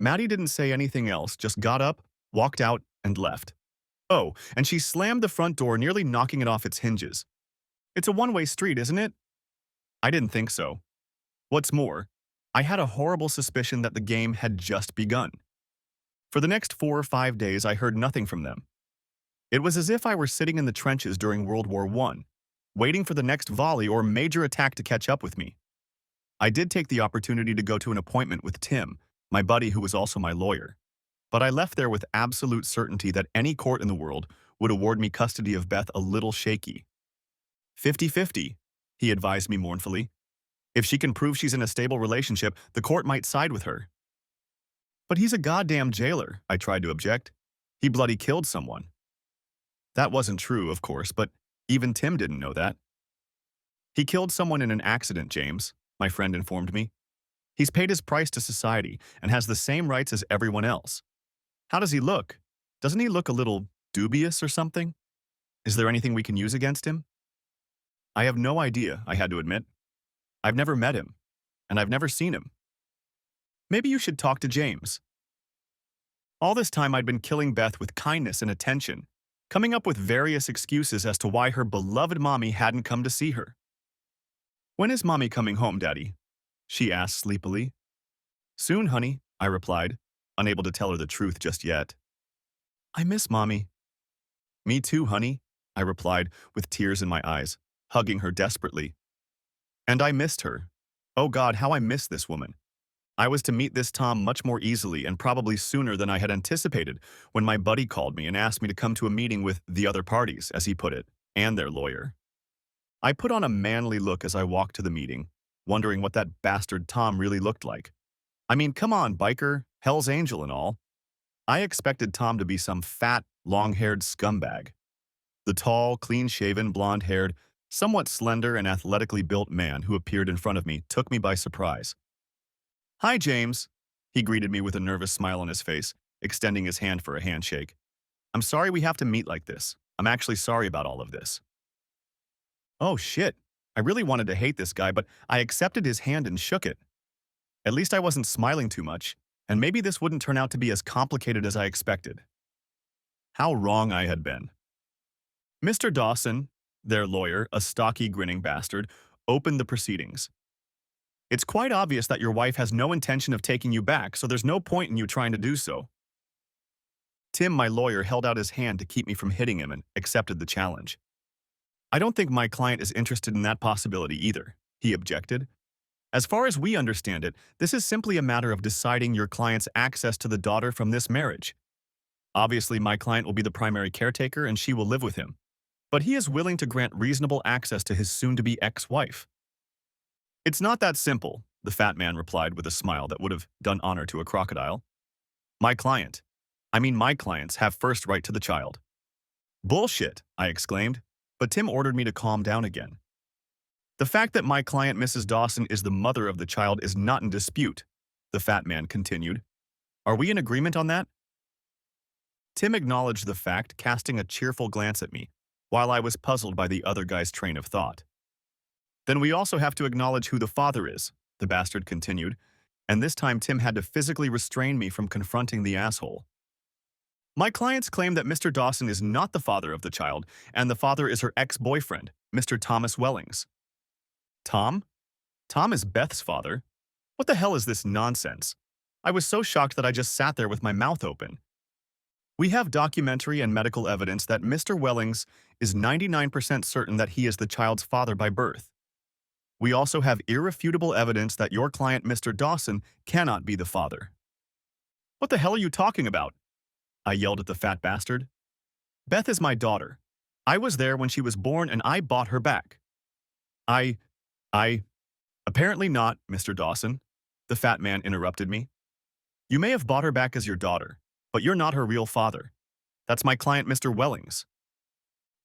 Maddie didn't say anything else, just got up, walked out, and left. Oh, and she slammed the front door, nearly knocking it off its hinges. It's a one-way street, isn't it? I didn't think so. What's more, I had a horrible suspicion that the game had just begun. For the next 4 or 5 days, I heard nothing from them. It was as if I were sitting in the trenches during World War I, waiting for the next volley or major attack to catch up with me. I did take the opportunity to go to an appointment with Tim, my buddy who was also my lawyer. But I left there with absolute certainty that any court in the world would award me custody of Beth a little shaky. 50-50, he advised me mournfully. If she can prove she's in a stable relationship, the court might side with her. But he's a goddamn jailer, I tried to object. He bloody killed someone. That wasn't true, of course, but even Tim didn't know that. He killed someone in an accident, James, my friend informed me. He's paid his price to society and has the same rights as everyone else. How does he look? Doesn't he look a little dubious or something? Is there anything we can use against him? I have no idea, I had to admit. I've never met him, and I've never seen him. Maybe you should talk to James. All this time I'd been killing Beth with kindness and attention, coming up with various excuses as to why her beloved mommy hadn't come to see her. When is mommy coming home, Daddy? She asked sleepily. Soon, honey, I replied, unable to tell her the truth just yet. I miss mommy. Me too, honey, I replied with tears in my eyes, hugging her desperately. And I missed her. Oh God, how I missed this woman. I was to meet this Tom much more easily and probably sooner than I had anticipated when my buddy called me and asked me to come to a meeting with the other parties, as he put it, and their lawyer. I put on a manly look as I walked to the meeting, wondering what that bastard Tom really looked like. I mean, come on, biker, Hell's Angel and all. I expected Tom to be some fat, long-haired scumbag. The tall, clean-shaven, blonde-haired, somewhat slender and athletically built man who appeared in front of me took me by surprise. Hi, James. He greeted me with a nervous smile on his face, extending his hand for a handshake. I'm sorry we have to meet like this. I'm actually sorry about all of this. Oh, shit. I really wanted to hate this guy, but I accepted his hand and shook it. At least I wasn't smiling too much, and maybe this wouldn't turn out to be as complicated as I expected. How wrong I had been. Mr. Dawson, their lawyer, a stocky, grinning bastard, opened the proceedings. It's quite obvious that your wife has no intention of taking you back, so there's no point in you trying to do so. Tim, my lawyer, held out his hand to keep me from hitting him and accepted the challenge. I don't think my client is interested in that possibility either, he objected. As far as we understand it, this is simply a matter of deciding your client's access to the daughter from this marriage. Obviously, my client will be the primary caretaker and she will live with him. But he is willing to grant reasonable access to his soon-to-be ex-wife. It's not that simple, the fat man replied with a smile that would have done honor to a crocodile. My clients have first right to the child. Bullshit, I exclaimed, but Tim ordered me to calm down again. The fact that my client, Mrs. Dawson, is the mother of the child is not in dispute, the fat man continued. Are we in agreement on that? Tim acknowledged the fact, casting a cheerful glance at me, while I was puzzled by the other guy's train of thought. Then we also have to acknowledge who the father is, the bastard continued, and this time Tim had to physically restrain me from confronting the asshole. My clients claim that Mr. Dawson is not the father of the child, and the father is her ex-boyfriend, Mr. Thomas Wellings. Tom? Tom is Beth's father? What the hell is this nonsense? I was so shocked that I just sat there with my mouth open. We have documentary and medical evidence that Mr. Wellings is 99% certain that he is the child's father by birth. We also have irrefutable evidence that your client, Mr. Dawson, cannot be the father. What the hell are you talking about? I yelled at the fat bastard. Beth is my daughter. I was there when she was born and I bought her back. I... Apparently not, Mr. Dawson. The fat man interrupted me. You may have bought her back as your daughter, but you're not her real father. That's my client, Mr. Wellings.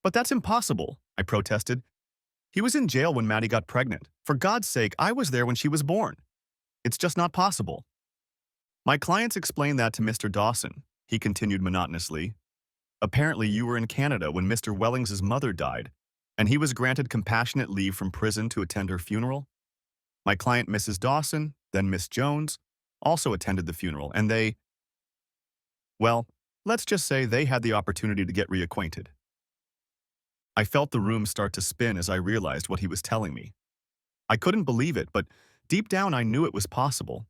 But that's impossible, I protested. He was in jail when Maddie got pregnant. For God's sake, I was there when she was born. It's just not possible. My clients explained that to Mr. Dawson, he continued monotonously. Apparently, you were in Canada when Mr. Wellings' mother died, and he was granted compassionate leave from prison to attend her funeral. My client, Mrs. Dawson, then Miss Jones, also attended the funeral, and well, let's just say they had the opportunity to get reacquainted. I felt the room start to spin as I realized what he was telling me. I couldn't believe it, but deep down I knew it was possible.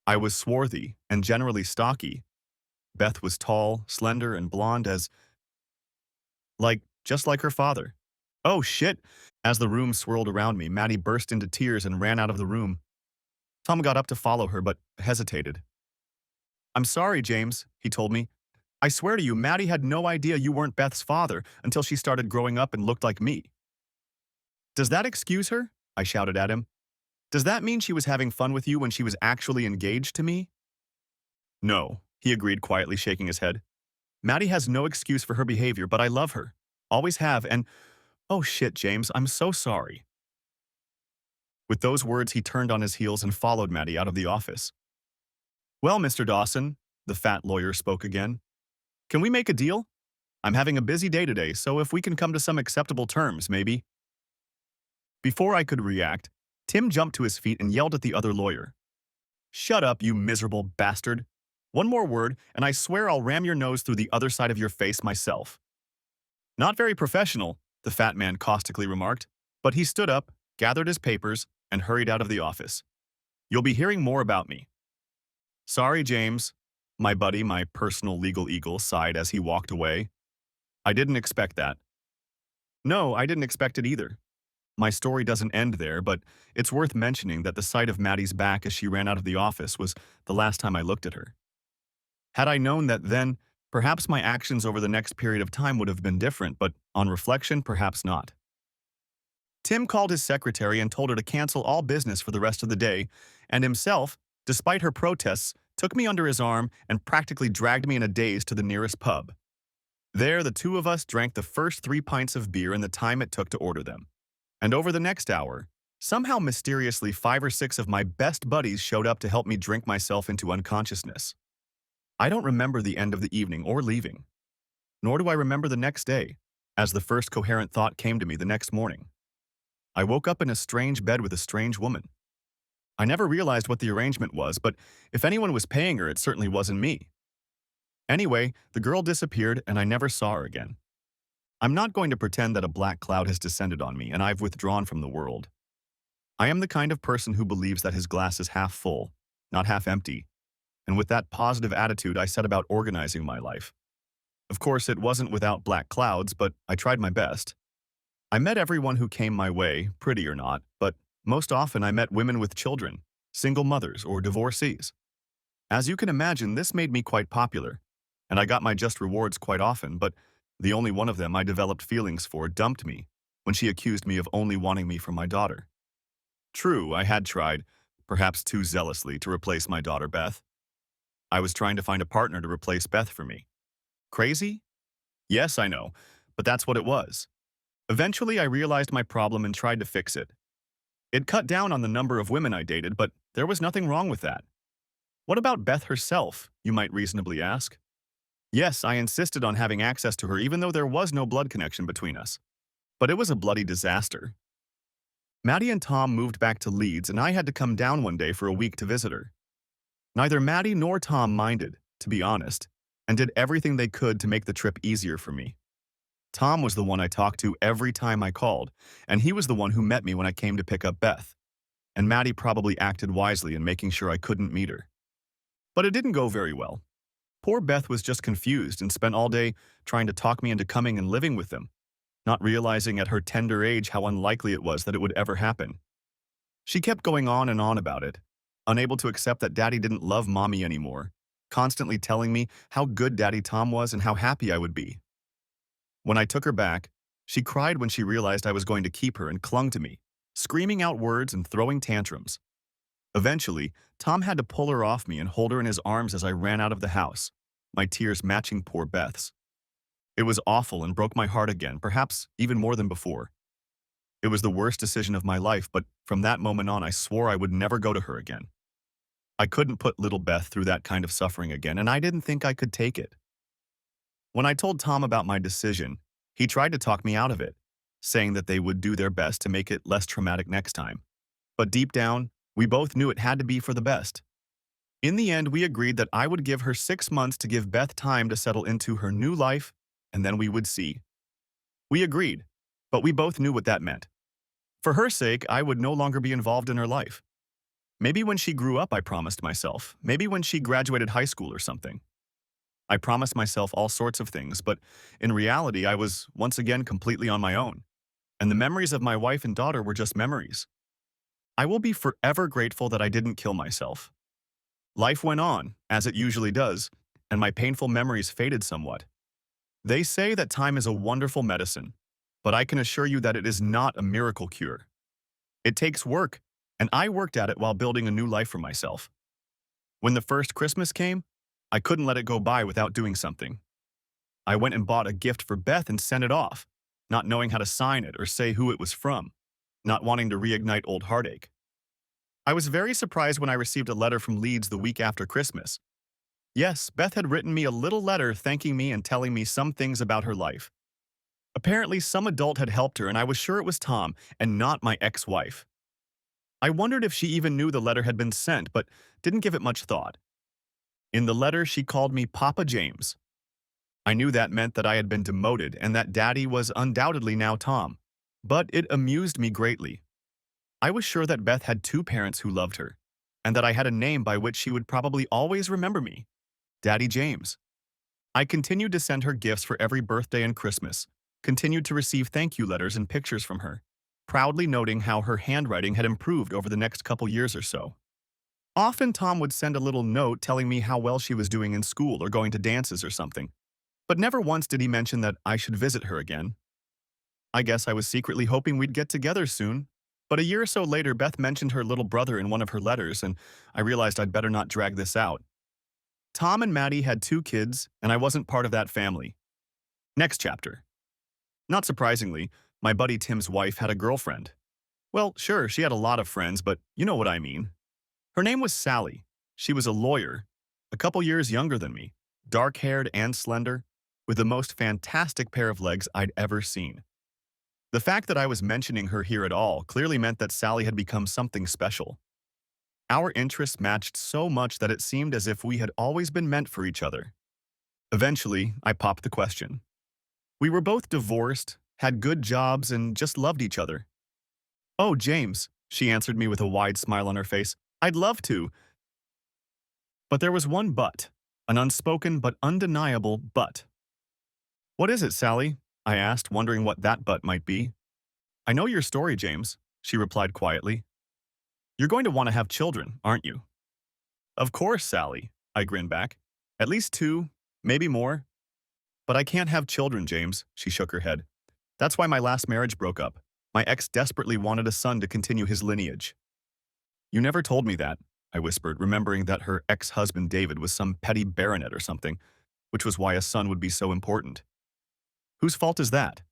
I was swarthy and generally stocky. Beth was tall, slender, and blonde just like her father. Oh shit! As the room swirled around me, Maddie burst into tears and ran out of the room. Tom got up to follow her, but hesitated. I'm sorry, James, he told me. I swear to you, Maddie had no idea you weren't Beth's father until she started growing up and looked like me. Does that excuse her? I shouted at him. Does that mean she was having fun with you when she was actually engaged to me? No, he agreed quietly, shaking his head. Maddie has no excuse for her behavior, but I love her. Always have, and oh shit, James, I'm so sorry. With those words, he turned on his heels and followed Maddie out of the office. Well, Mr. Dawson, the fat lawyer spoke again. Can we make a deal? I'm having a busy day today, so if we can come to some acceptable terms, maybe. Before I could react, Tim jumped to his feet and yelled at the other lawyer. Shut up, you miserable bastard. One more word, and I swear I'll ram your nose through the other side of your face myself. Not very professional, the fat man caustically remarked, but he stood up, gathered his papers, and hurried out of the office. You'll be hearing more about me. Sorry, James, my buddy, my personal legal eagle, sighed as he walked away. I didn't expect that. No, I didn't expect it either. My story doesn't end there, but it's worth mentioning that the sight of Maddie's back as she ran out of the office was the last time I looked at her. Had I known that then, perhaps my actions over the next period of time would have been different, but on reflection, perhaps not. Tim called his secretary and told her to cancel all business for the rest of the day, and himself, despite her protests, took me under his arm and practically dragged me in a daze to the nearest pub. There, the two of us drank the first 3 pints of beer in the time it took to order them. And over the next hour, somehow mysteriously 5 or 6 of my best buddies showed up to help me drink myself into unconsciousness. I don't remember the end of the evening or leaving, nor do I remember the next day, as the first coherent thought came to me the next morning. I woke up in a strange bed with a strange woman. I never realized what the arrangement was, but if anyone was paying her, it certainly wasn't me. Anyway, the girl disappeared and I never saw her again. I'm not going to pretend that a black cloud has descended on me and I've withdrawn from the world. I am the kind of person who believes that his glass is half full, not half empty, and with that positive attitude I set about organizing my life. Of course, it wasn't without black clouds, but I tried my best. I met everyone who came my way, pretty or not, but most often I met women with children, single mothers, or divorcees. As you can imagine, this made me quite popular, and I got my just rewards quite often, but the only one of them I developed feelings for dumped me when she accused me of only wanting me for my daughter. True, I had tried, perhaps too zealously, to replace my daughter Beth. I was trying to find a partner to replace Beth for me. Crazy? Yes, I know, but that's what it was. Eventually, I realized my problem and tried to fix it. It cut down on the number of women I dated, but there was nothing wrong with that. What about Beth herself, you might reasonably ask? Yes, I insisted on having access to her even though there was no blood connection between us. But it was a bloody disaster. Maddie and Tom moved back to Leeds and I had to come down one day for a week to visit her. Neither Maddie nor Tom minded, to be honest, and did everything they could to make the trip easier for me. Tom was the one I talked to every time I called, and he was the one who met me when I came to pick up Beth. And Maddie probably acted wisely in making sure I couldn't meet her. But it didn't go very well. Poor Beth was just confused and spent all day trying to talk me into coming and living with them, not realizing at her tender age how unlikely it was that it would ever happen. She kept going on and on about it, unable to accept that Daddy didn't love Mommy anymore, constantly telling me how good Daddy Tom was and how happy I would be. When I took her back, she cried when she realized I was going to keep her and clung to me, screaming out words and throwing tantrums. Eventually, Tom had to pull her off me and hold her in his arms as I ran out of the house, my tears matching poor Beth's. It was awful and broke my heart again, perhaps even more than before. It was the worst decision of my life, but from that moment on I swore I would never go to her again. I couldn't put little Beth through that kind of suffering again, and I didn't think I could take it. When I told Tom about my decision, he tried to talk me out of it, saying that they would do their best to make it less traumatic next time. But deep down, we both knew it had to be for the best. In the end, we agreed that I would give her 6 months to give Beth time to settle into her new life, and then we would see. We agreed, but we both knew what that meant. For her sake, I would no longer be involved in her life. Maybe when she grew up, I promised myself. Maybe when she graduated high school or something. I promised myself all sorts of things, but in reality, I was once again completely on my own, and the memories of my wife and daughter were just memories. I will be forever grateful that I didn't kill myself. Life went on, as it usually does, and my painful memories faded somewhat. They say that time is a wonderful medicine, but I can assure you that it is not a miracle cure. It takes work, and I worked at it while building a new life for myself. When the first Christmas came, I couldn't let it go by without doing something. I went and bought a gift for Beth and sent it off, not knowing how to sign it or say who it was from, not wanting to reignite old heartache. I was very surprised when I received a letter from Leeds the week after Christmas. Yes, Beth had written me a little letter thanking me and telling me some things about her life. Apparently, some adult had helped her, and I was sure it was Tom and not my ex-wife. I wondered if she even knew the letter had been sent, but didn't give it much thought. In the letter, she called me Papa James. I knew that meant that I had been demoted and that Daddy was undoubtedly now Tom, but it amused me greatly. I was sure that Beth had two parents who loved her, and that I had a name by which she would probably always remember me, Daddy James. I continued to send her gifts for every birthday and Christmas, continued to receive thank you letters and pictures from her, proudly noting how her handwriting had improved over the next couple years or so. Often Tom would send a little note telling me how well she was doing in school or going to dances or something, but never once did he mention that I should visit her again. I guess I was secretly hoping we'd get together soon. But a year or so later, Beth mentioned her little brother in one of her letters, and I realized I'd better not drag this out. Tom and Maddie had 2 kids, and I wasn't part of that family. Next chapter. Not surprisingly, my buddy Tim's wife had a girlfriend. Well, sure, she had a lot of friends, but you know what I mean. Her name was Sally. She was a lawyer, a couple years younger than me, dark-haired and slender, with the most fantastic pair of legs I'd ever seen. The fact that I was mentioning her here at all clearly meant that Sally had become something special. Our interests matched so much that it seemed as if we had always been meant for each other. Eventually, I popped the question. We were both divorced, had good jobs, and just loved each other. "Oh, James," she answered me with a wide smile on her face, "I'd love to." But there was one but, an unspoken but undeniable but. "What is it, Sally?" I asked, wondering what that but might be. "I know your story, James," she replied quietly. "You're going to want to have children, aren't you?" "Of course, Sally," I grinned back. "At least 2, maybe more." "But I can't have children, James," she shook her head. "That's why my last marriage broke up. My ex desperately wanted a son to continue his lineage." "You never told me that," I whispered, remembering that her ex-husband David was some petty baronet or something, which was why a son would be so important. "Whose fault is that?"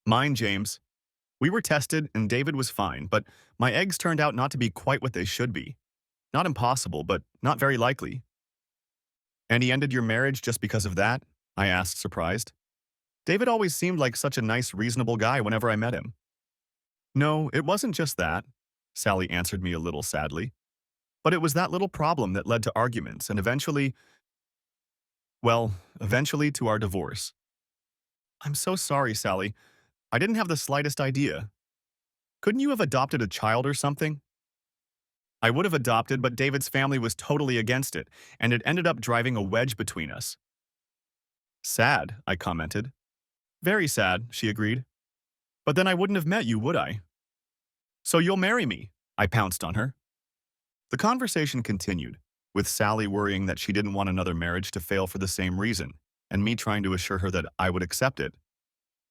"Mine, James. We were tested and David was fine, but my eggs turned out not to be quite what they should be. Not impossible, but not very likely." "And he ended your marriage just because of that?" I asked, surprised. "David always seemed like such a nice, reasonable guy whenever I met him." "No, it wasn't just that," Sally answered me a little sadly. "But it was that little problem that led to arguments and eventually to our divorce." "I'm so sorry, Sally. I didn't have the slightest idea. Couldn't you have adopted a child or something?" "I would have adopted, but David's family was totally against it, and it ended up driving a wedge between us." "Sad," I commented. "Very sad," she agreed. "But then I wouldn't have met you, would I?" "So you'll marry me," I pounced on her. The conversation continued, with Sally worrying that she didn't want another marriage to fail for the same reason, and me trying to assure her that I would accept it.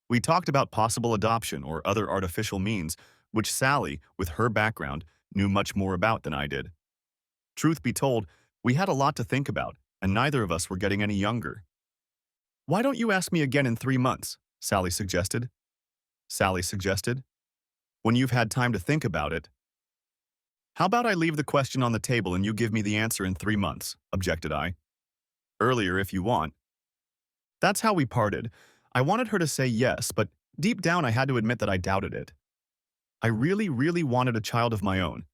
We talked about possible adoption or other artificial means, which Sally, with her background, knew much more about than I did. Truth be told, we had a lot to think about, and neither of us were getting any younger. "Why don't you ask me again in 3 months?" Sally suggested. "When you've had time to think about it." "How about I leave the question on the table and you give me the answer in 3 months?" objected I. "Earlier if you want." That's how we parted. I wanted her to say yes, but deep down I had to admit that I doubted it. I really, really wanted a child of my own.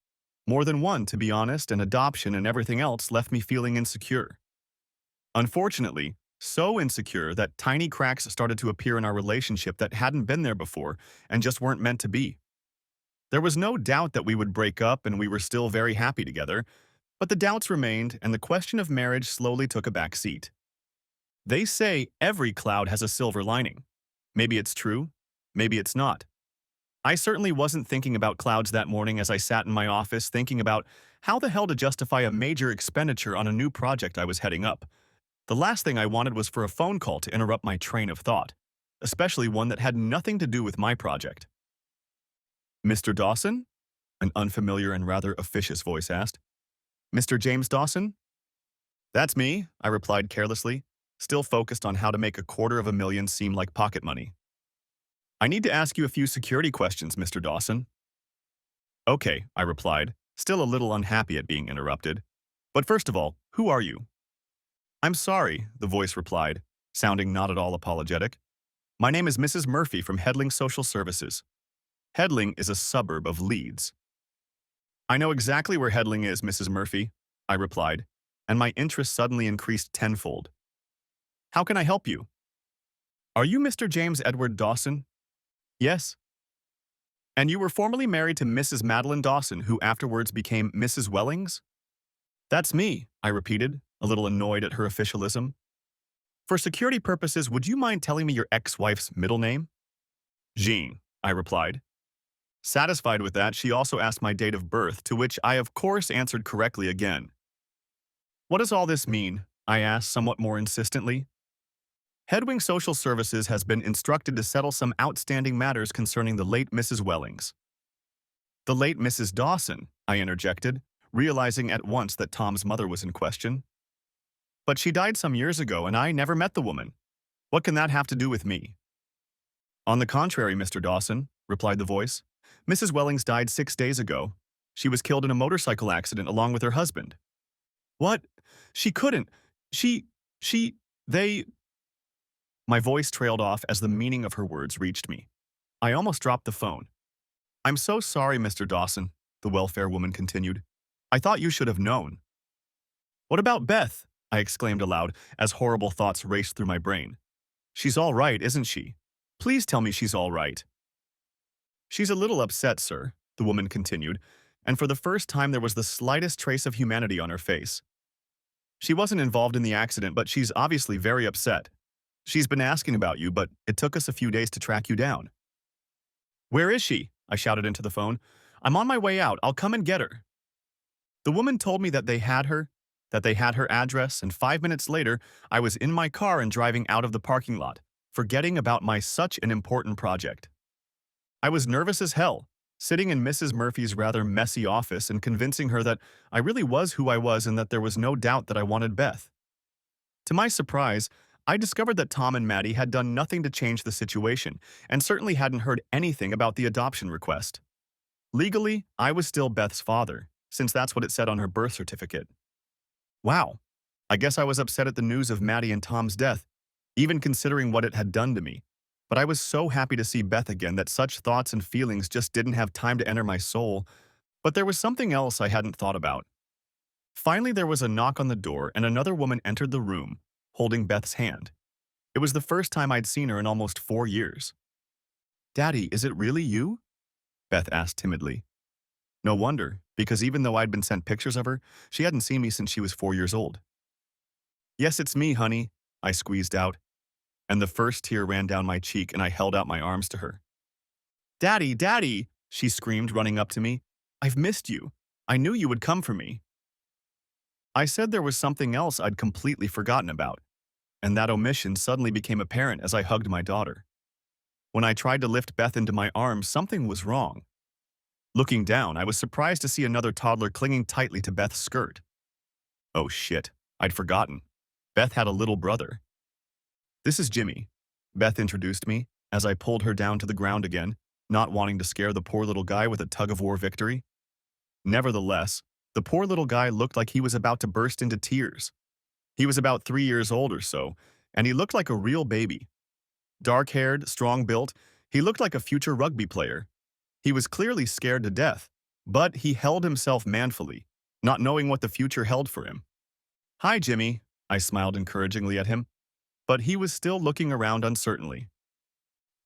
More than one, to be honest, and adoption and everything else left me feeling insecure. Unfortunately, so insecure that tiny cracks started to appear in our relationship that hadn't been there before and just weren't meant to be. There was no doubt that we would break up and we were still very happy together, but the doubts remained and the question of marriage slowly took a back seat. They say every cloud has a silver lining. Maybe it's true, maybe it's not. I certainly wasn't thinking about clouds that morning as I sat in my office thinking about how the hell to justify a major expenditure on a new project I was heading up. The last thing I wanted was for a phone call to interrupt my train of thought, especially one that had nothing to do with my project. "Mr. Dawson?" An unfamiliar and rather officious voice asked. "Mr. James Dawson?" "That's me," I replied carelessly, still focused on how to make $250,000 seem like pocket money. "I need to ask you a few security questions, Mr. Dawson." "Okay," I replied, still a little unhappy at being interrupted. "But first of all, who are you?" "I'm sorry," the voice replied, sounding not at all apologetic. "My name is Mrs. Murphy from Hedling Social Services." Hedling is a suburb of Leeds. "I know exactly where Hedling is, Mrs. Murphy," I replied, and my interest suddenly increased tenfold. "How can I help you?" "Are you Mr. James Edward Dawson?" "Yes." "And you were formerly married to Mrs. Madeline Dawson, who afterwards became Mrs. Wellings?" "That's me," I repeated, a little annoyed at her officialism. For security purposes, would you mind telling me your ex-wife's middle name? Jean, I replied. Satisfied with that, she also asked my date of birth, to which I of course answered correctly again. What does all this mean? I asked somewhat more insistently. Headwing Social Services has been instructed to settle some outstanding matters concerning the late Mrs. Wellings. The late Mrs. Dawson, I interjected, realizing at once that Tom's mother was in question. But she died some years ago and I never met the woman. What can that have to do with me? On the contrary, Mr. Dawson, replied the voice. Mrs. Wellings died 6 days ago. She was killed in a motorcycle accident along with her husband. What? She couldn't. She, they... My voice trailed off as the meaning of her words reached me. I almost dropped the phone. I'm so sorry, Mr. Dawson, the welfare woman continued. I thought you should have known. What about Beth? I exclaimed aloud as horrible thoughts raced through my brain. She's all right, isn't she? Please tell me she's all right. She's a little upset, sir, the woman continued, and for the first time there was the slightest trace of humanity on her face. She wasn't involved in the accident, but she's obviously very upset. She's been asking about you, but it took us a few days to track you down. Where is she? I shouted into the phone. I'm on my way out. I'll come and get her. The woman told me that they had her address, and 5 minutes later, I was in my car and driving out of the parking lot, forgetting about my such an important project. I was nervous as hell, sitting in Mrs. Murphy's rather messy office and convincing her that I really was who I was and that there was no doubt that I wanted Beth. To my surprise, I discovered that Tom and Maddie had done nothing to change the situation and certainly hadn't heard anything about the adoption request. Legally, I was still Beth's father, since that's what it said on her birth certificate. Wow, I guess I was upset at the news of Maddie and Tom's death, even considering what it had done to me. But I was so happy to see Beth again that such thoughts and feelings just didn't have time to enter my soul. But there was something else I hadn't thought about. Finally, there was a knock on the door and another woman entered the room, holding Beth's hand. It was the first time I'd seen her in almost 4 years. Daddy, is it really you? Beth asked timidly. No wonder, because even though I'd been sent pictures of her, she hadn't seen me since she was 4 years old. Yes, it's me, honey, I squeezed out, and the first tear ran down my cheek and I held out my arms to her. Daddy, Daddy, she screamed, running up to me. I've missed you. I knew you would come for me. I said there was something else I'd completely forgotten about, and that omission suddenly became apparent as I hugged my daughter. When I tried to lift Beth into my arms, something was wrong. Looking down, I was surprised to see another toddler clinging tightly to Beth's skirt. Oh shit, I'd forgotten. Beth had a little brother. This is Jimmy, Beth introduced me, as I pulled her down to the ground again, not wanting to scare the poor little guy with a tug-of-war victory. Nevertheless, the poor little guy looked like he was about to burst into tears. He was about 3 years old or so, and he looked like a real baby. Dark-haired, strong-built, he looked like a future rugby player. He was clearly scared to death, but he held himself manfully, not knowing what the future held for him. Hi, Jimmy, I smiled encouragingly at him, but he was still looking around uncertainly.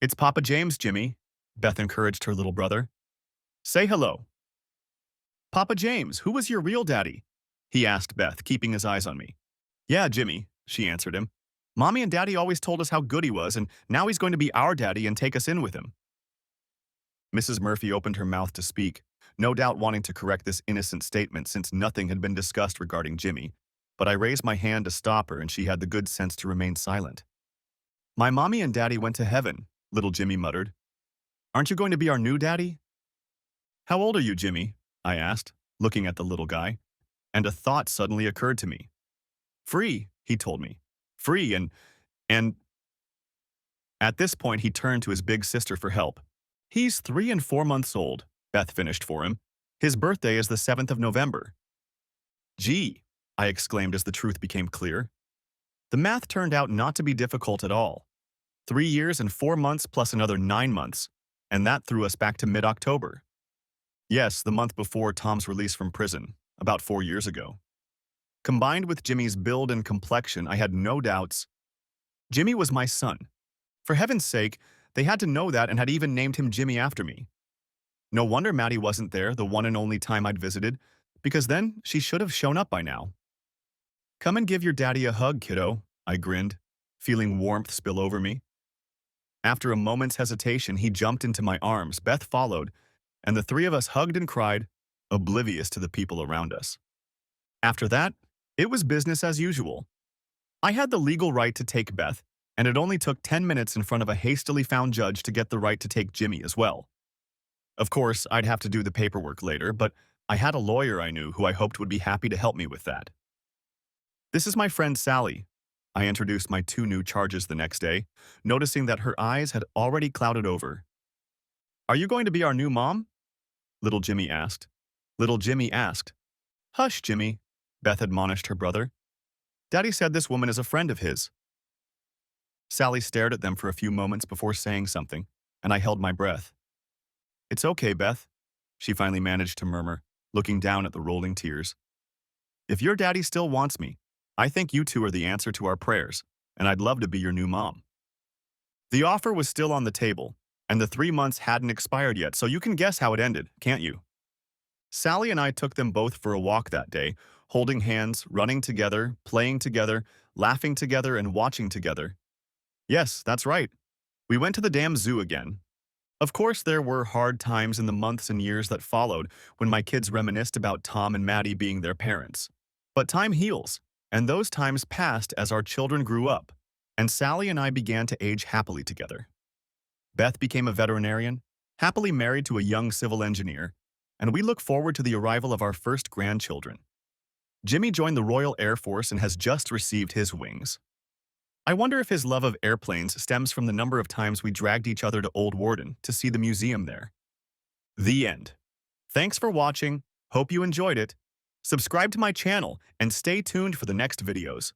It's Papa James, Jimmy, Beth encouraged her little brother. Say hello. Papa James, who was your real daddy? He asked Beth, keeping his eyes on me. Yeah, Jimmy, she answered him. Mommy and Daddy always told us how good he was, and now he's going to be our daddy and take us in with him. Mrs. Murphy opened her mouth to speak, no doubt wanting to correct this innocent statement since nothing had been discussed regarding Jimmy, but I raised my hand to stop her and she had the good sense to remain silent. My mommy and Daddy went to heaven, little Jimmy muttered. Aren't you going to be our new daddy? How old are you, Jimmy? I asked, looking at the little guy, and a thought suddenly occurred to me. Free, he told me. Free and... At this point, he turned to his big sister for help. He's 3 and 4 months old, Beth finished for him. His birthday is the 7th of November. Gee, I exclaimed as the truth became clear. The math turned out not to be difficult at all. 3 years and 4 months plus another 9 months, and that threw us back to mid-October. Yes, the month before Tom's release from prison, about 4 years ago. Combined with Jimmy's build and complexion, I had no doubts. Jimmy was my son. For heaven's sake, they had to know that and had even named him Jimmy after me. No wonder Maddie wasn't there the one and only time I'd visited, because then she should have shown up by now. Come and give your daddy a hug, kiddo, I grinned. feeling warmth spill over me. After a moment's hesitation, he jumped into my arms, Beth followed, and the three of us hugged and cried, oblivious to the people around us. After that, it was business as usual. I had the legal right to take Beth, and it only took 10 minutes in front of a hastily found judge to get the right to take Jimmy as well. Of course, I'd have to do the paperwork later, but I had a lawyer I knew who I hoped would be happy to help me with that. This is my friend Sally. I introduced my two new charges the next day, noticing that her eyes had already clouded over. Are you going to be our new mom? Little Jimmy asked. Little Jimmy asked. Hush, Jimmy, Beth admonished her brother. Daddy said this woman is a friend of his. Sally stared at them for a few moments before saying something, and I held my breath. It's okay, Beth, she finally managed to murmur, looking down at the rolling tears. If your daddy still wants me, I think you two are the answer to our prayers, and I'd love to be your new mom. The offer was still on the table, and the 3 months hadn't expired yet, so you can guess how it ended, can't you? Sally and I took them both for a walk that day, holding hands, running together, playing together, laughing together, and watching together. Yes, that's right. We went to the damn zoo again. Of course, there were hard times in the months and years that followed when my kids reminisced about Tom and Maddie being their parents. But time heals, and those times passed as our children grew up, and Sally and I began to age happily together. Beth became a veterinarian, happily married to a young civil engineer, and we look forward to the arrival of our first grandchildren. Jimmy joined the Royal Air Force and has just received his wings. I wonder if his love of airplanes stems from the number of times we dragged each other to Old Warden to see the museum there. The end. Thanks for watching. Hope you enjoyed it. Subscribe to my channel and stay tuned for the next videos.